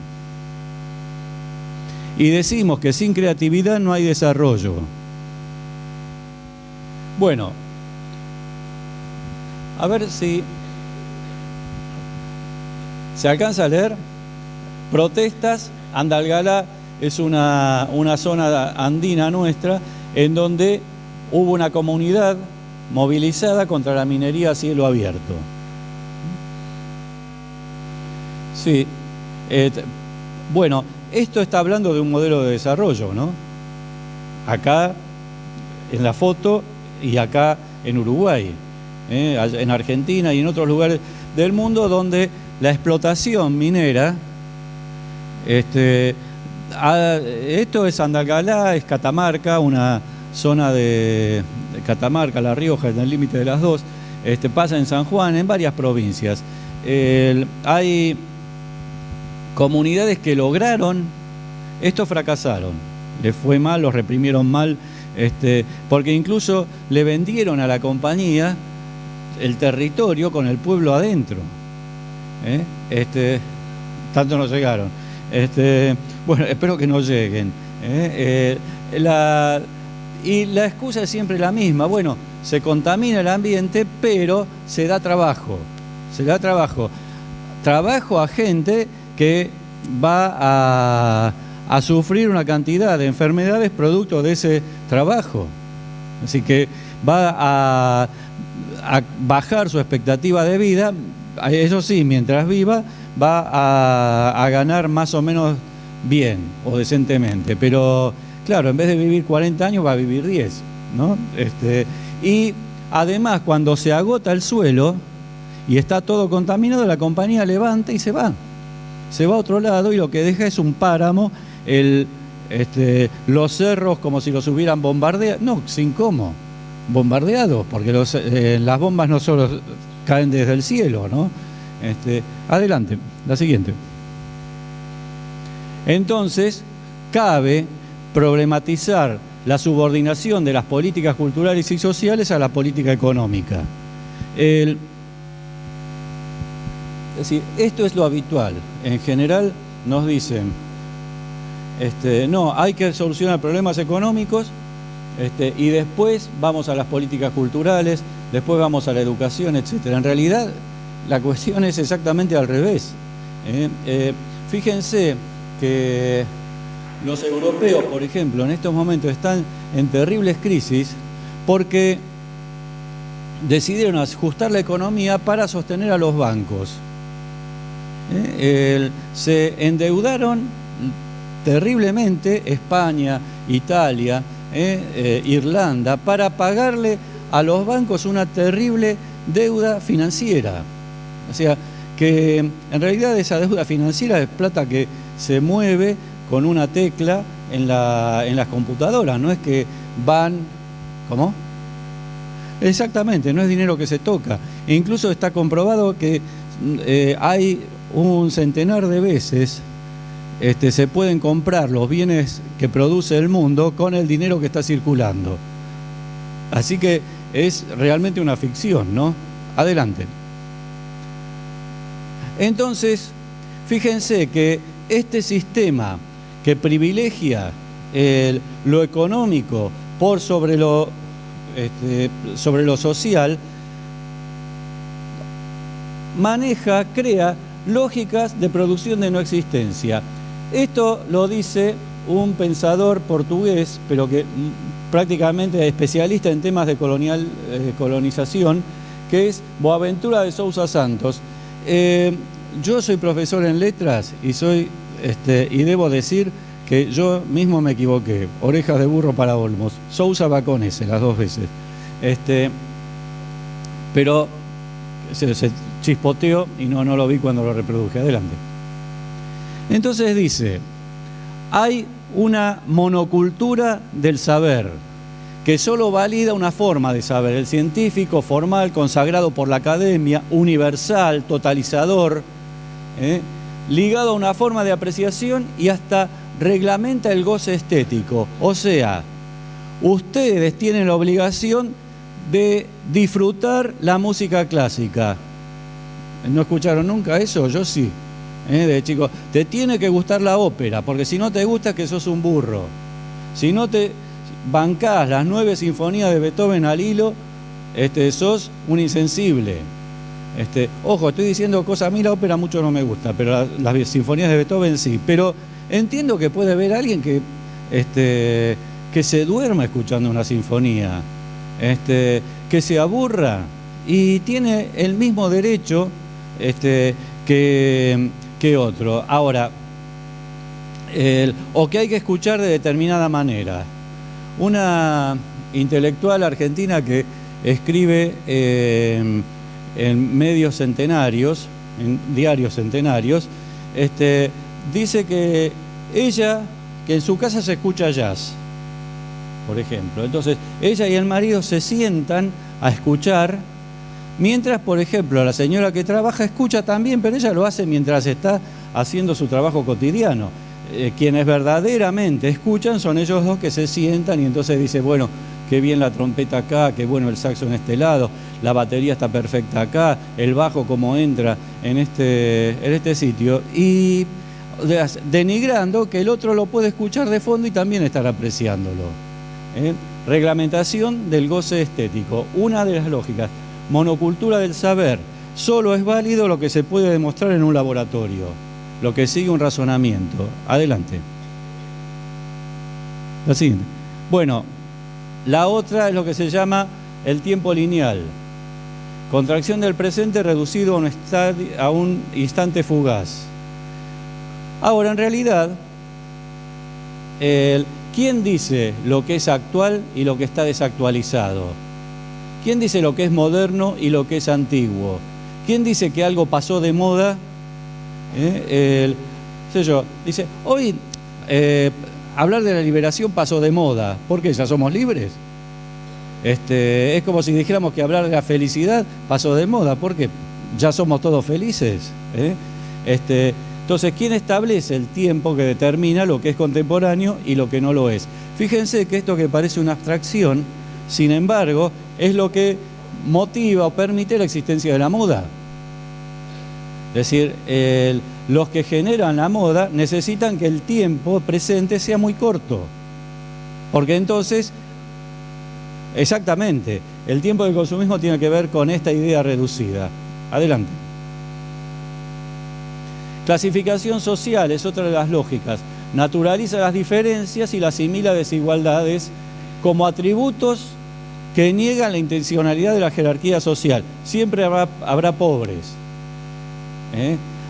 Speaker 3: Y decimos que sin creatividad no hay desarrollo. Bueno, a ver si se alcanza a leer. Protestas. Andalgalá es una zona andina nuestra en donde hubo una comunidad movilizada contra la minería a cielo abierto. Sí. Bueno, esto está hablando de un modelo de desarrollo, ¿no? Acá en la foto y acá en Uruguay, en Argentina y en otros lugares del mundo donde la explotación minera Esto es Andalgalá, es Catamarca, una zona de Catamarca, La Rioja, en el límite de las dos. Pasa en San Juan, en varias provincias. Hay comunidades que lograron, estos fracasaron, les fue mal, los reprimieron mal, porque incluso le vendieron a la compañía el territorio con el pueblo adentro. Tanto no llegaron. Bueno, espero que no lleguen. Y la excusa es siempre la misma. Bueno, se contamina el ambiente, pero se da trabajo. Se da trabajo. Trabajo a gente que va a sufrir una cantidad de enfermedades producto de ese trabajo. Así que va a bajar su expectativa de vida. Eso sí, mientras viva, va a ganar más o menos bien o decentemente. Pero, claro, en vez de vivir 40 años, va a vivir 10, ¿no? Y además, cuando se agota el suelo y está todo contaminado, la compañía levanta y se va. Se va a otro lado y lo que deja es un páramo, los cerros como si los hubieran bombardeado. No, sin cómo. Bombardeados, porque las bombas no solo caen desde el cielo, ¿no? Adelante, la siguiente. Entonces, cabe problematizar la subordinación de las políticas culturales y sociales a la política económica. Es decir, esto es lo habitual. En general nos dicen, no, hay que solucionar problemas económicos, y después vamos a las políticas culturales, después vamos a la educación, etcétera. En realidad, la cuestión es exactamente al revés. Fíjense que los europeos, por ejemplo, en estos momentos están en terribles crisis porque decidieron ajustar la economía para sostener a los bancos. Se endeudaron terriblemente España, Italia, Irlanda, para pagarle a los bancos una terrible deuda financiera. O sea, que en realidad esa deuda financiera es plata que se mueve con una tecla en las computadoras, no es que van... ¿Cómo? Exactamente, no es dinero que se toca. E incluso está comprobado que hay un centenar de veces se pueden comprar los bienes que produce el mundo con el dinero que está circulando. Así que es realmente una ficción, ¿no? Adelante. Entonces, fíjense que este sistema que privilegia lo económico por sobre lo social, crea lógicas de producción de no existencia. Esto lo dice un pensador portugués, pero que prácticamente es especialista en temas de colonización, que es Boaventura de Sousa Santos. Yo soy profesor en letras y y debo decir que yo mismo me equivoqué. Orejas de burro para Olmos. Sousa va con ese, las dos veces. Pero se chispoteó y no lo vi cuando lo reproduje. Adelante. Entonces dice, hay una monocultura del saber que solo valida una forma de saber, el científico, formal, consagrado por la academia, universal, totalizador, ligado a una forma de apreciación y hasta reglamenta el goce estético. O sea, ustedes tienen la obligación de disfrutar la música clásica. ¿No escucharon nunca eso? Yo sí. De chico, te tiene que gustar la ópera, porque si no te gusta que sos un burro. Si no te bancás las 9 sinfonías de Beethoven al hilo, sos un insensible. Ojo, estoy diciendo cosas, a mí la ópera mucho no me gusta, pero las sinfonías de Beethoven sí. Pero entiendo que puede haber alguien que se duerma escuchando una sinfonía, que se aburra y tiene el mismo derecho que otro. Ahora, o que hay que escuchar de determinada manera. Una intelectual argentina que escribe en medios centenarios, en diarios centenarios, dice que ella, que en su casa se escucha jazz, por ejemplo. Entonces, ella y el marido se sientan a escuchar, mientras, por ejemplo, la señora que trabaja escucha también, pero ella lo hace mientras está haciendo su trabajo cotidiano. Quienes verdaderamente escuchan son ellos dos que se sientan y entonces dice, bueno, qué bien la trompeta acá, qué bueno el saxo en este lado, la batería está perfecta acá, el bajo como entra en este sitio, y denigrando que el otro lo puede escuchar de fondo y también estar apreciándolo. Reglamentación del goce estético, una de las lógicas. Monocultura del saber, solo es válido lo que se puede demostrar en un laboratorio, lo que sigue un razonamiento. Adelante. La siguiente. Bueno, la otra es lo que se llama el tiempo lineal. Contracción del presente reducido a un instante fugaz. Ahora, en realidad, ¿quién dice lo que es actual y lo que está desactualizado? ¿Quién dice lo que es moderno y lo que es antiguo? ¿Quién dice que algo pasó de moda? Dice, hoy hablar de la liberación pasó de moda. ¿Por qué? ¿Ya somos libres? Es como si dijéramos que hablar de la felicidad pasó de moda. ¿Por qué? ¿Ya somos todos felices? Entonces, ¿quién establece el tiempo que determina lo que es contemporáneo y lo que no lo es? Fíjense que esto que parece una abstracción, sin embargo, es lo que motiva o permite la existencia de la moda. Es decir, los que generan la moda necesitan que el tiempo presente sea muy corto. Porque entonces, exactamente, el tiempo del consumismo tiene que ver con esta idea reducida. Adelante. Clasificación social es otra de las lógicas. Naturaliza las diferencias y las asimila desigualdades como atributos que niegan la intencionalidad de la jerarquía social. Siempre habrá pobres.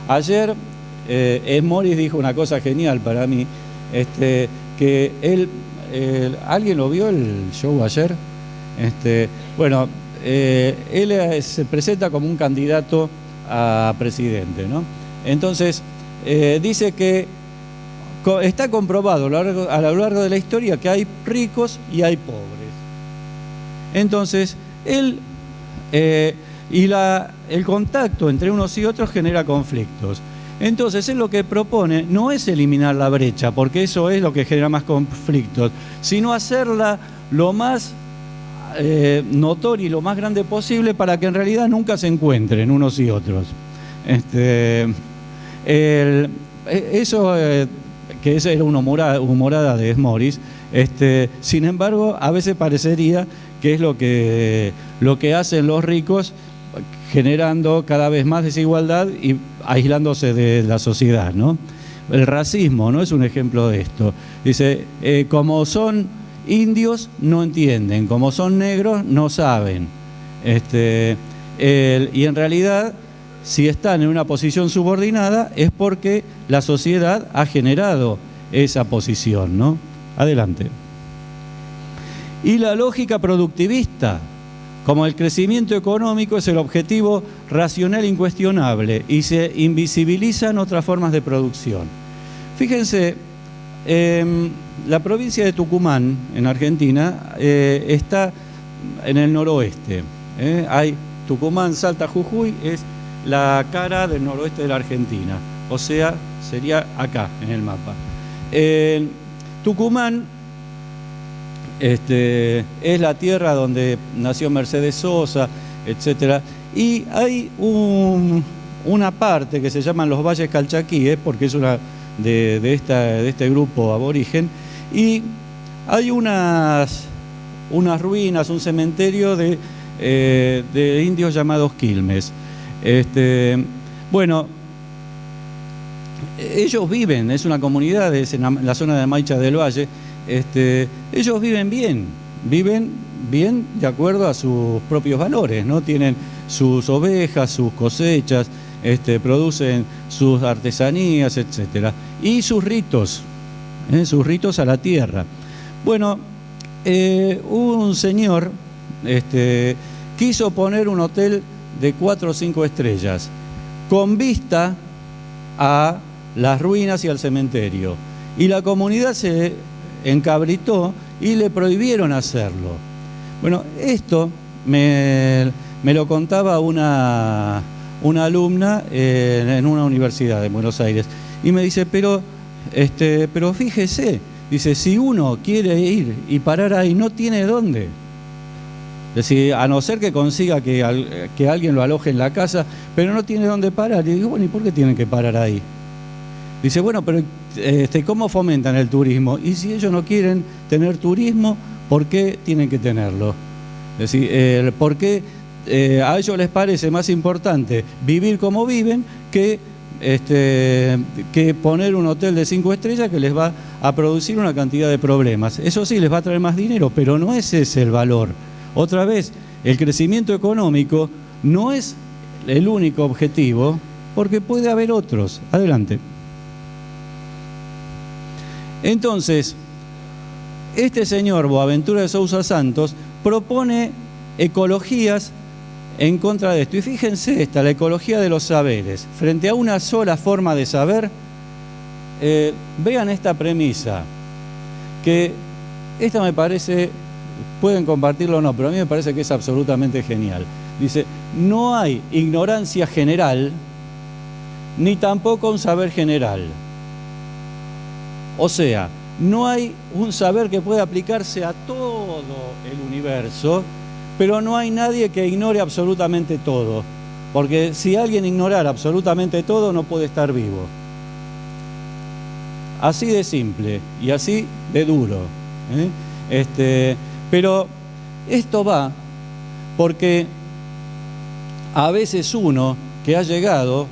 Speaker 3: Ayer Morris dijo una cosa genial para mí, que él, ¿alguien lo vio el show ayer? Bueno, él se presenta como un candidato a presidente, ¿no? Entonces, dice que está comprobado a lo largo de la historia que hay ricos y hay pobres. Entonces, el contacto entre unos y otros genera conflictos. Entonces, él lo que propone no es eliminar la brecha, porque eso es lo que genera más conflictos, sino hacerla lo más notoria y lo más grande posible para que en realidad nunca se encuentren unos y otros. Eso, que esa era una humorada de Morris, sin embargo, a veces parecería que es lo que hacen los ricos, generando cada vez más desigualdad y aislándose de la sociedad, ¿no? El racismo, ¿no?, es un ejemplo de esto. Dice, como son indios, no entienden, como son negros, no saben. Y en realidad, si están en una posición subordinada, es porque la sociedad ha generado esa posición, ¿no? Adelante. Y la lógica productivista, como el crecimiento económico es el objetivo racional incuestionable y se invisibilizan otras formas de producción. Fíjense, la provincia de Tucumán, en Argentina, está en el noroeste. Hay Tucumán, Salta, Jujuy, es la cara del noroeste de la Argentina, o sea, sería acá en el mapa. Tucumán es la tierra donde nació Mercedes Sosa, etc. Y hay una parte que se llaman los Valles Calchaquíes, porque es una de este grupo aborigen, y hay unas ruinas, un cementerio de indios llamados Quilmes. Bueno, ellos viven, es una comunidad, es en la zona de Maicha del Valle. Ellos viven bien de acuerdo a sus propios valores, ¿no? Tienen sus ovejas, sus cosechas, producen sus artesanías, etcétera, y sus ritos a la tierra. Bueno, un señor quiso poner un hotel de 4 o 5 estrellas con vista a las ruinas y al cementerio. Y la comunidad se encabritó y le prohibieron hacerlo. Bueno, esto me lo contaba una alumna en una universidad de Buenos Aires. Y me dice, pero fíjese, dice, si uno quiere ir y parar ahí, no tiene dónde. Es decir, a no ser que consiga que alguien lo aloje en la casa, pero no tiene dónde parar. Y digo, bueno, ¿y por qué tienen que parar ahí? Dice, bueno, pero ¿cómo fomentan el turismo? Y si ellos no quieren tener turismo, ¿por qué tienen que tenerlo? Es decir, ¿por qué a ellos les parece más importante vivir como viven que poner un hotel de 5 estrellas que les va a producir una cantidad de problemas? Eso sí, les va a traer más dinero, pero no es ese el valor. Otra vez, el crecimiento económico no es el único objetivo, porque puede haber otros. Adelante. Entonces, este señor Boaventura de Sousa Santos propone ecologías en contra de esto. Y fíjense esta, la ecología de los saberes. Frente a una sola forma de saber, vean esta premisa, que esta me parece, pueden compartirlo o no, pero a mí me parece que es absolutamente genial. Dice, no hay ignorancia general, ni tampoco un saber general. O sea, no hay un saber que pueda aplicarse a todo el universo, pero no hay nadie que ignore absolutamente todo. Porque si alguien ignorara absolutamente todo, no puede estar vivo. Así de simple y así de duro. Pero esto va porque a veces uno que ha llegado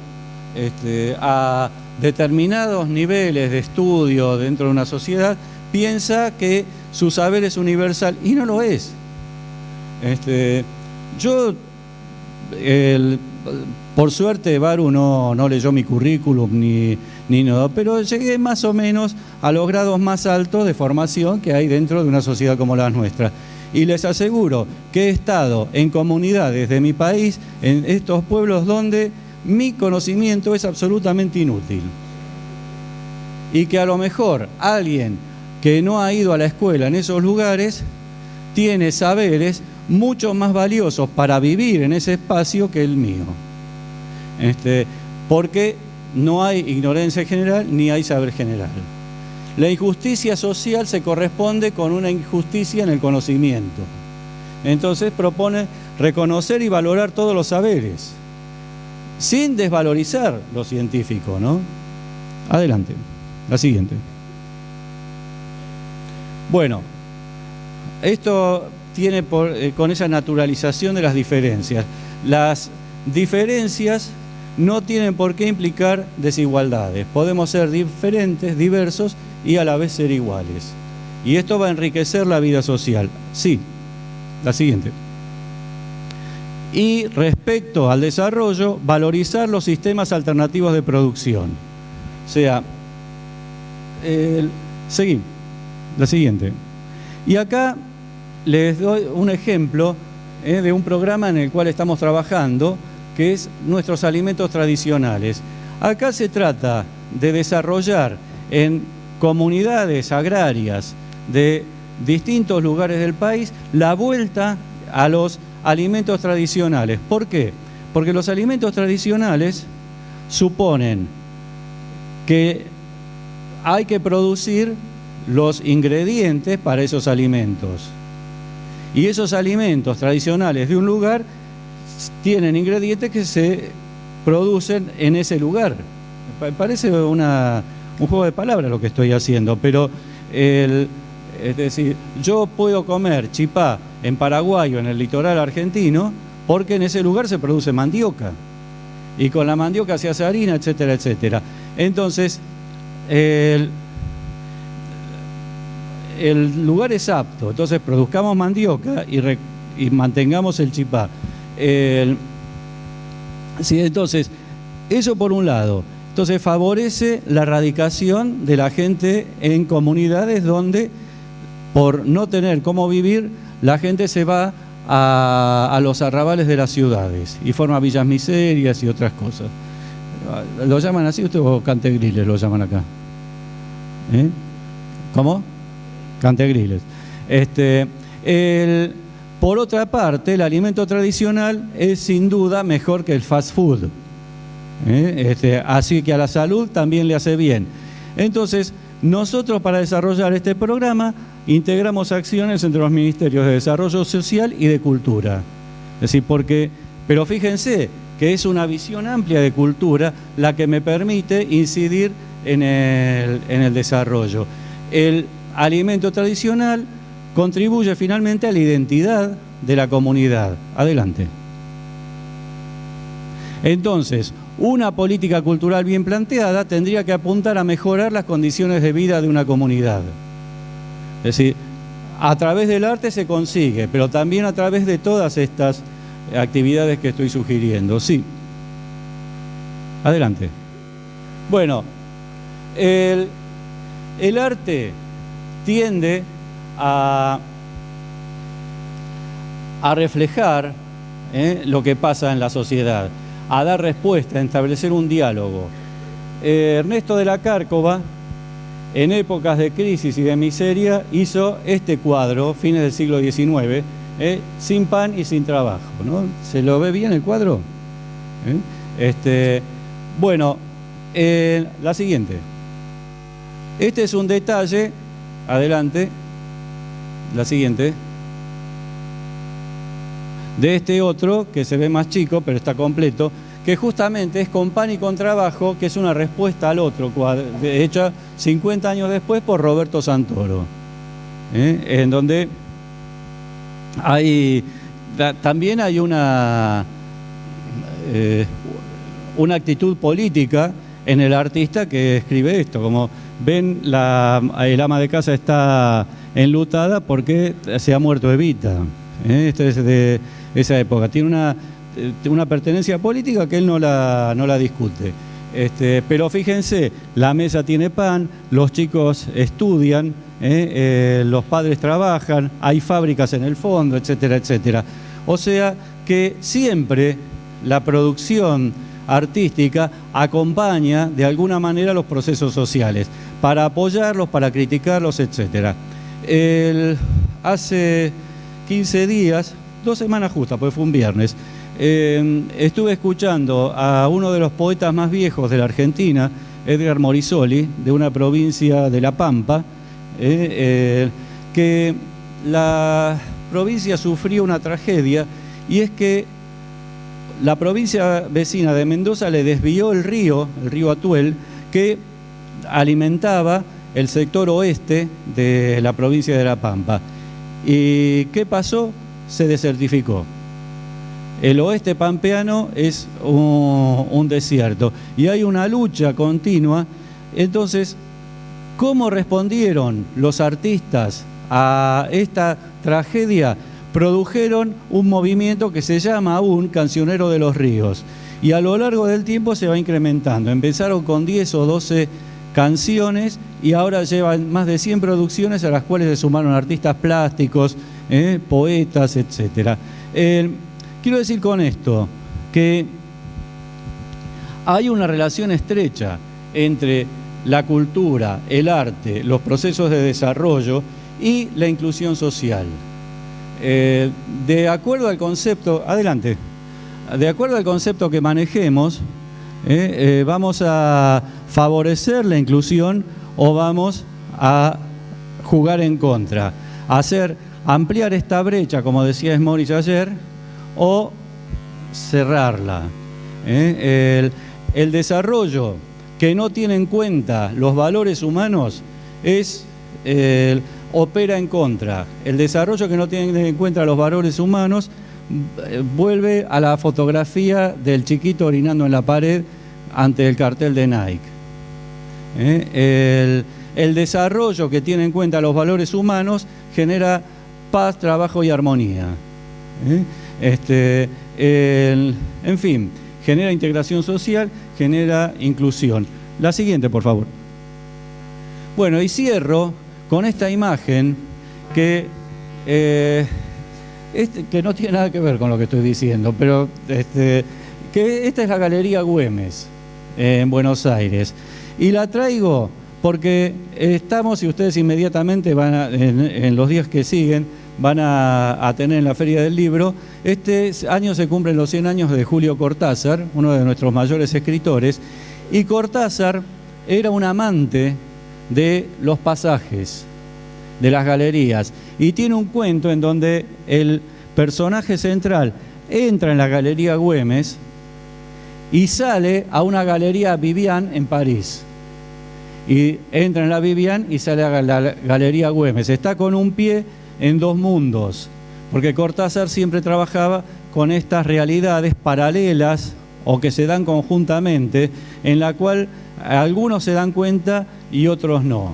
Speaker 3: a determinados niveles de estudio dentro de una sociedad piensa que su saber es universal y no lo es. Yo, por suerte, Baru no leyó mi currículum ni nada, pero llegué más o menos a los grados más altos de formación que hay dentro de una sociedad como la nuestra. Y les aseguro que he estado en comunidades de mi país, en estos pueblos donde mi conocimiento es absolutamente inútil. Y que a lo mejor alguien que no ha ido a la escuela en esos lugares tiene saberes mucho más valiosos para vivir en ese espacio que el mío. Porque no hay ignorancia general ni hay saber general. La injusticia social se corresponde con una injusticia en el conocimiento. Entonces propone reconocer y valorar todos los saberes, sin desvalorizar lo científico, ¿no? Adelante, la siguiente. Bueno, esto tiene con esa naturalización de las diferencias. Las diferencias no tienen por qué implicar desigualdades. Podemos ser diferentes, diversos y a la vez ser iguales. Y esto va a enriquecer la vida social. Sí, la siguiente. Y respecto al desarrollo, valorizar los sistemas alternativos de producción. O sea, seguimos, la siguiente. Y acá les doy un ejemplo de un programa en el cual estamos trabajando, que es nuestros alimentos tradicionales. Acá se trata de desarrollar en comunidades agrarias de distintos lugares del país la vuelta a los alimentos tradicionales. ¿Por qué? Porque los alimentos tradicionales suponen que hay que producir los ingredientes para esos alimentos. Y esos alimentos tradicionales de un lugar tienen ingredientes que se producen en ese lugar. Parece un juego de palabras lo que estoy haciendo, pero es decir, yo puedo comer chipá en Paraguay o en el litoral argentino porque en ese lugar se produce mandioca y con la mandioca se hace harina, etcétera, etcétera. Entonces, el lugar es apto, entonces produzcamos mandioca y mantengamos el chipá. Sí, entonces, eso por un lado. Entonces favorece la erradicación de la gente en comunidades donde, por no tener cómo vivir, la gente se va a los arrabales de las ciudades y forma villas miserias y otras cosas. ¿Lo llaman así usted o cantegriles lo llaman acá? ¿Cómo? Cantegriles. Por otra parte, el alimento tradicional es sin duda mejor que el fast food. Así que a la salud también le hace bien. Entonces, nosotros para desarrollar este programa integramos acciones entre los ministerios de Desarrollo Social y de Cultura. Es decir, pero fíjense que es una visión amplia de cultura la que me permite incidir en el desarrollo. El alimento tradicional contribuye finalmente a la identidad de la comunidad. Adelante. Entonces, una política cultural bien planteada tendría que apuntar a mejorar las condiciones de vida de una comunidad. Es decir, a través del arte se consigue, pero también a través de todas estas actividades que estoy sugiriendo. Sí. Adelante. Bueno, el arte tiende a reflejar lo que pasa en la sociedad, a dar respuesta, a establecer un diálogo. Ernesto de la Cárcova, en épocas de crisis y de miseria, hizo este cuadro, fines del siglo XIX, sin pan y sin trabajo, ¿no? ¿Se lo ve bien el cuadro? Bueno, la siguiente. Este es un detalle, adelante, la siguiente, de este otro, que se ve más chico, pero está completo, que justamente es Con pan y con trabajo, que es una respuesta al otro cuadro, hecha 50 años después por Roberto Santoro, en donde también hay una actitud política en el artista que escribe esto. Como ven, el ama de casa está enlutada porque se ha muerto Evita. Esto es de esa época. Tiene una pertenencia política que él no la discute. Pero fíjense, la mesa tiene pan, los chicos estudian, los padres trabajan, hay fábricas en el fondo, etcétera, etcétera. O sea que siempre la producción artística acompaña de alguna manera los procesos sociales, para apoyarlos, para criticarlos, etcétera. Hace 15 días, 2 semanas justas, porque fue un viernes, estuve escuchando a uno de los poetas más viejos de la Argentina, Edgar Morisoli, de una provincia de La Pampa, que la provincia sufrió una tragedia, y es que la provincia vecina de Mendoza le desvió el río Atuel, que alimentaba el sector oeste de la provincia de La Pampa. ¿Y qué pasó? Se desertificó. El oeste pampeano es un desierto y hay una lucha continua. Entonces, ¿cómo respondieron los artistas a esta tragedia? Produjeron un movimiento que se llama aún Cancionero de los Ríos, y a lo largo del tiempo se va incrementando. Empezaron con 10 o 12 canciones y ahora llevan más de 100 producciones, a las cuales se sumaron artistas plásticos, poetas, etc. Quiero decir con esto que hay una relación estrecha entre la cultura, el arte, los procesos de desarrollo y la inclusión social. De acuerdo al concepto, adelante, de acuerdo al concepto que manejemos, vamos a favorecer la inclusión o vamos a jugar en contra, ampliar esta brecha, como decía Smoris ayer, o cerrarla. El desarrollo que no tiene en cuenta los valores humanos opera en contra. El desarrollo que no tiene en cuenta los valores humanos vuelve a la fotografía del chiquito orinando en la pared ante el cartel de Nike. El desarrollo que tiene en cuenta los valores humanos genera paz, trabajo y armonía. En fin, genera integración social, genera inclusión. La siguiente, por favor. Bueno, y cierro con esta imagen que no tiene nada que ver con lo que estoy diciendo, pero que esta es la Galería Güemes. en Buenos Aires. Y la traigo porque estamos, y ustedes inmediatamente en los días que siguen, van a tener en la Feria del Libro. Este año se cumplen los 100 años de Julio Cortázar, uno de nuestros mayores escritores, y Cortázar era un amante de los pasajes, de las galerías, y tiene un cuento en donde el personaje central entra en la Galería Güemes y sale a una Galería Vivian en París. Y entra en la Vivian y sale a la Galería Güemes. Está con un pie en dos mundos, porque Cortázar siempre trabajaba con estas realidades paralelas o que se dan conjuntamente, en la cual algunos se dan cuenta y otros no.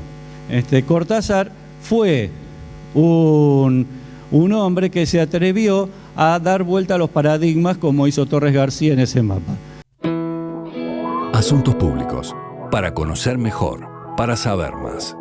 Speaker 3: Cortázar fue un hombre que se atrevió a dar vuelta a los paradigmas, como hizo Torres García en ese mapa.
Speaker 4: Asuntos públicos, para conocer mejor, para saber más.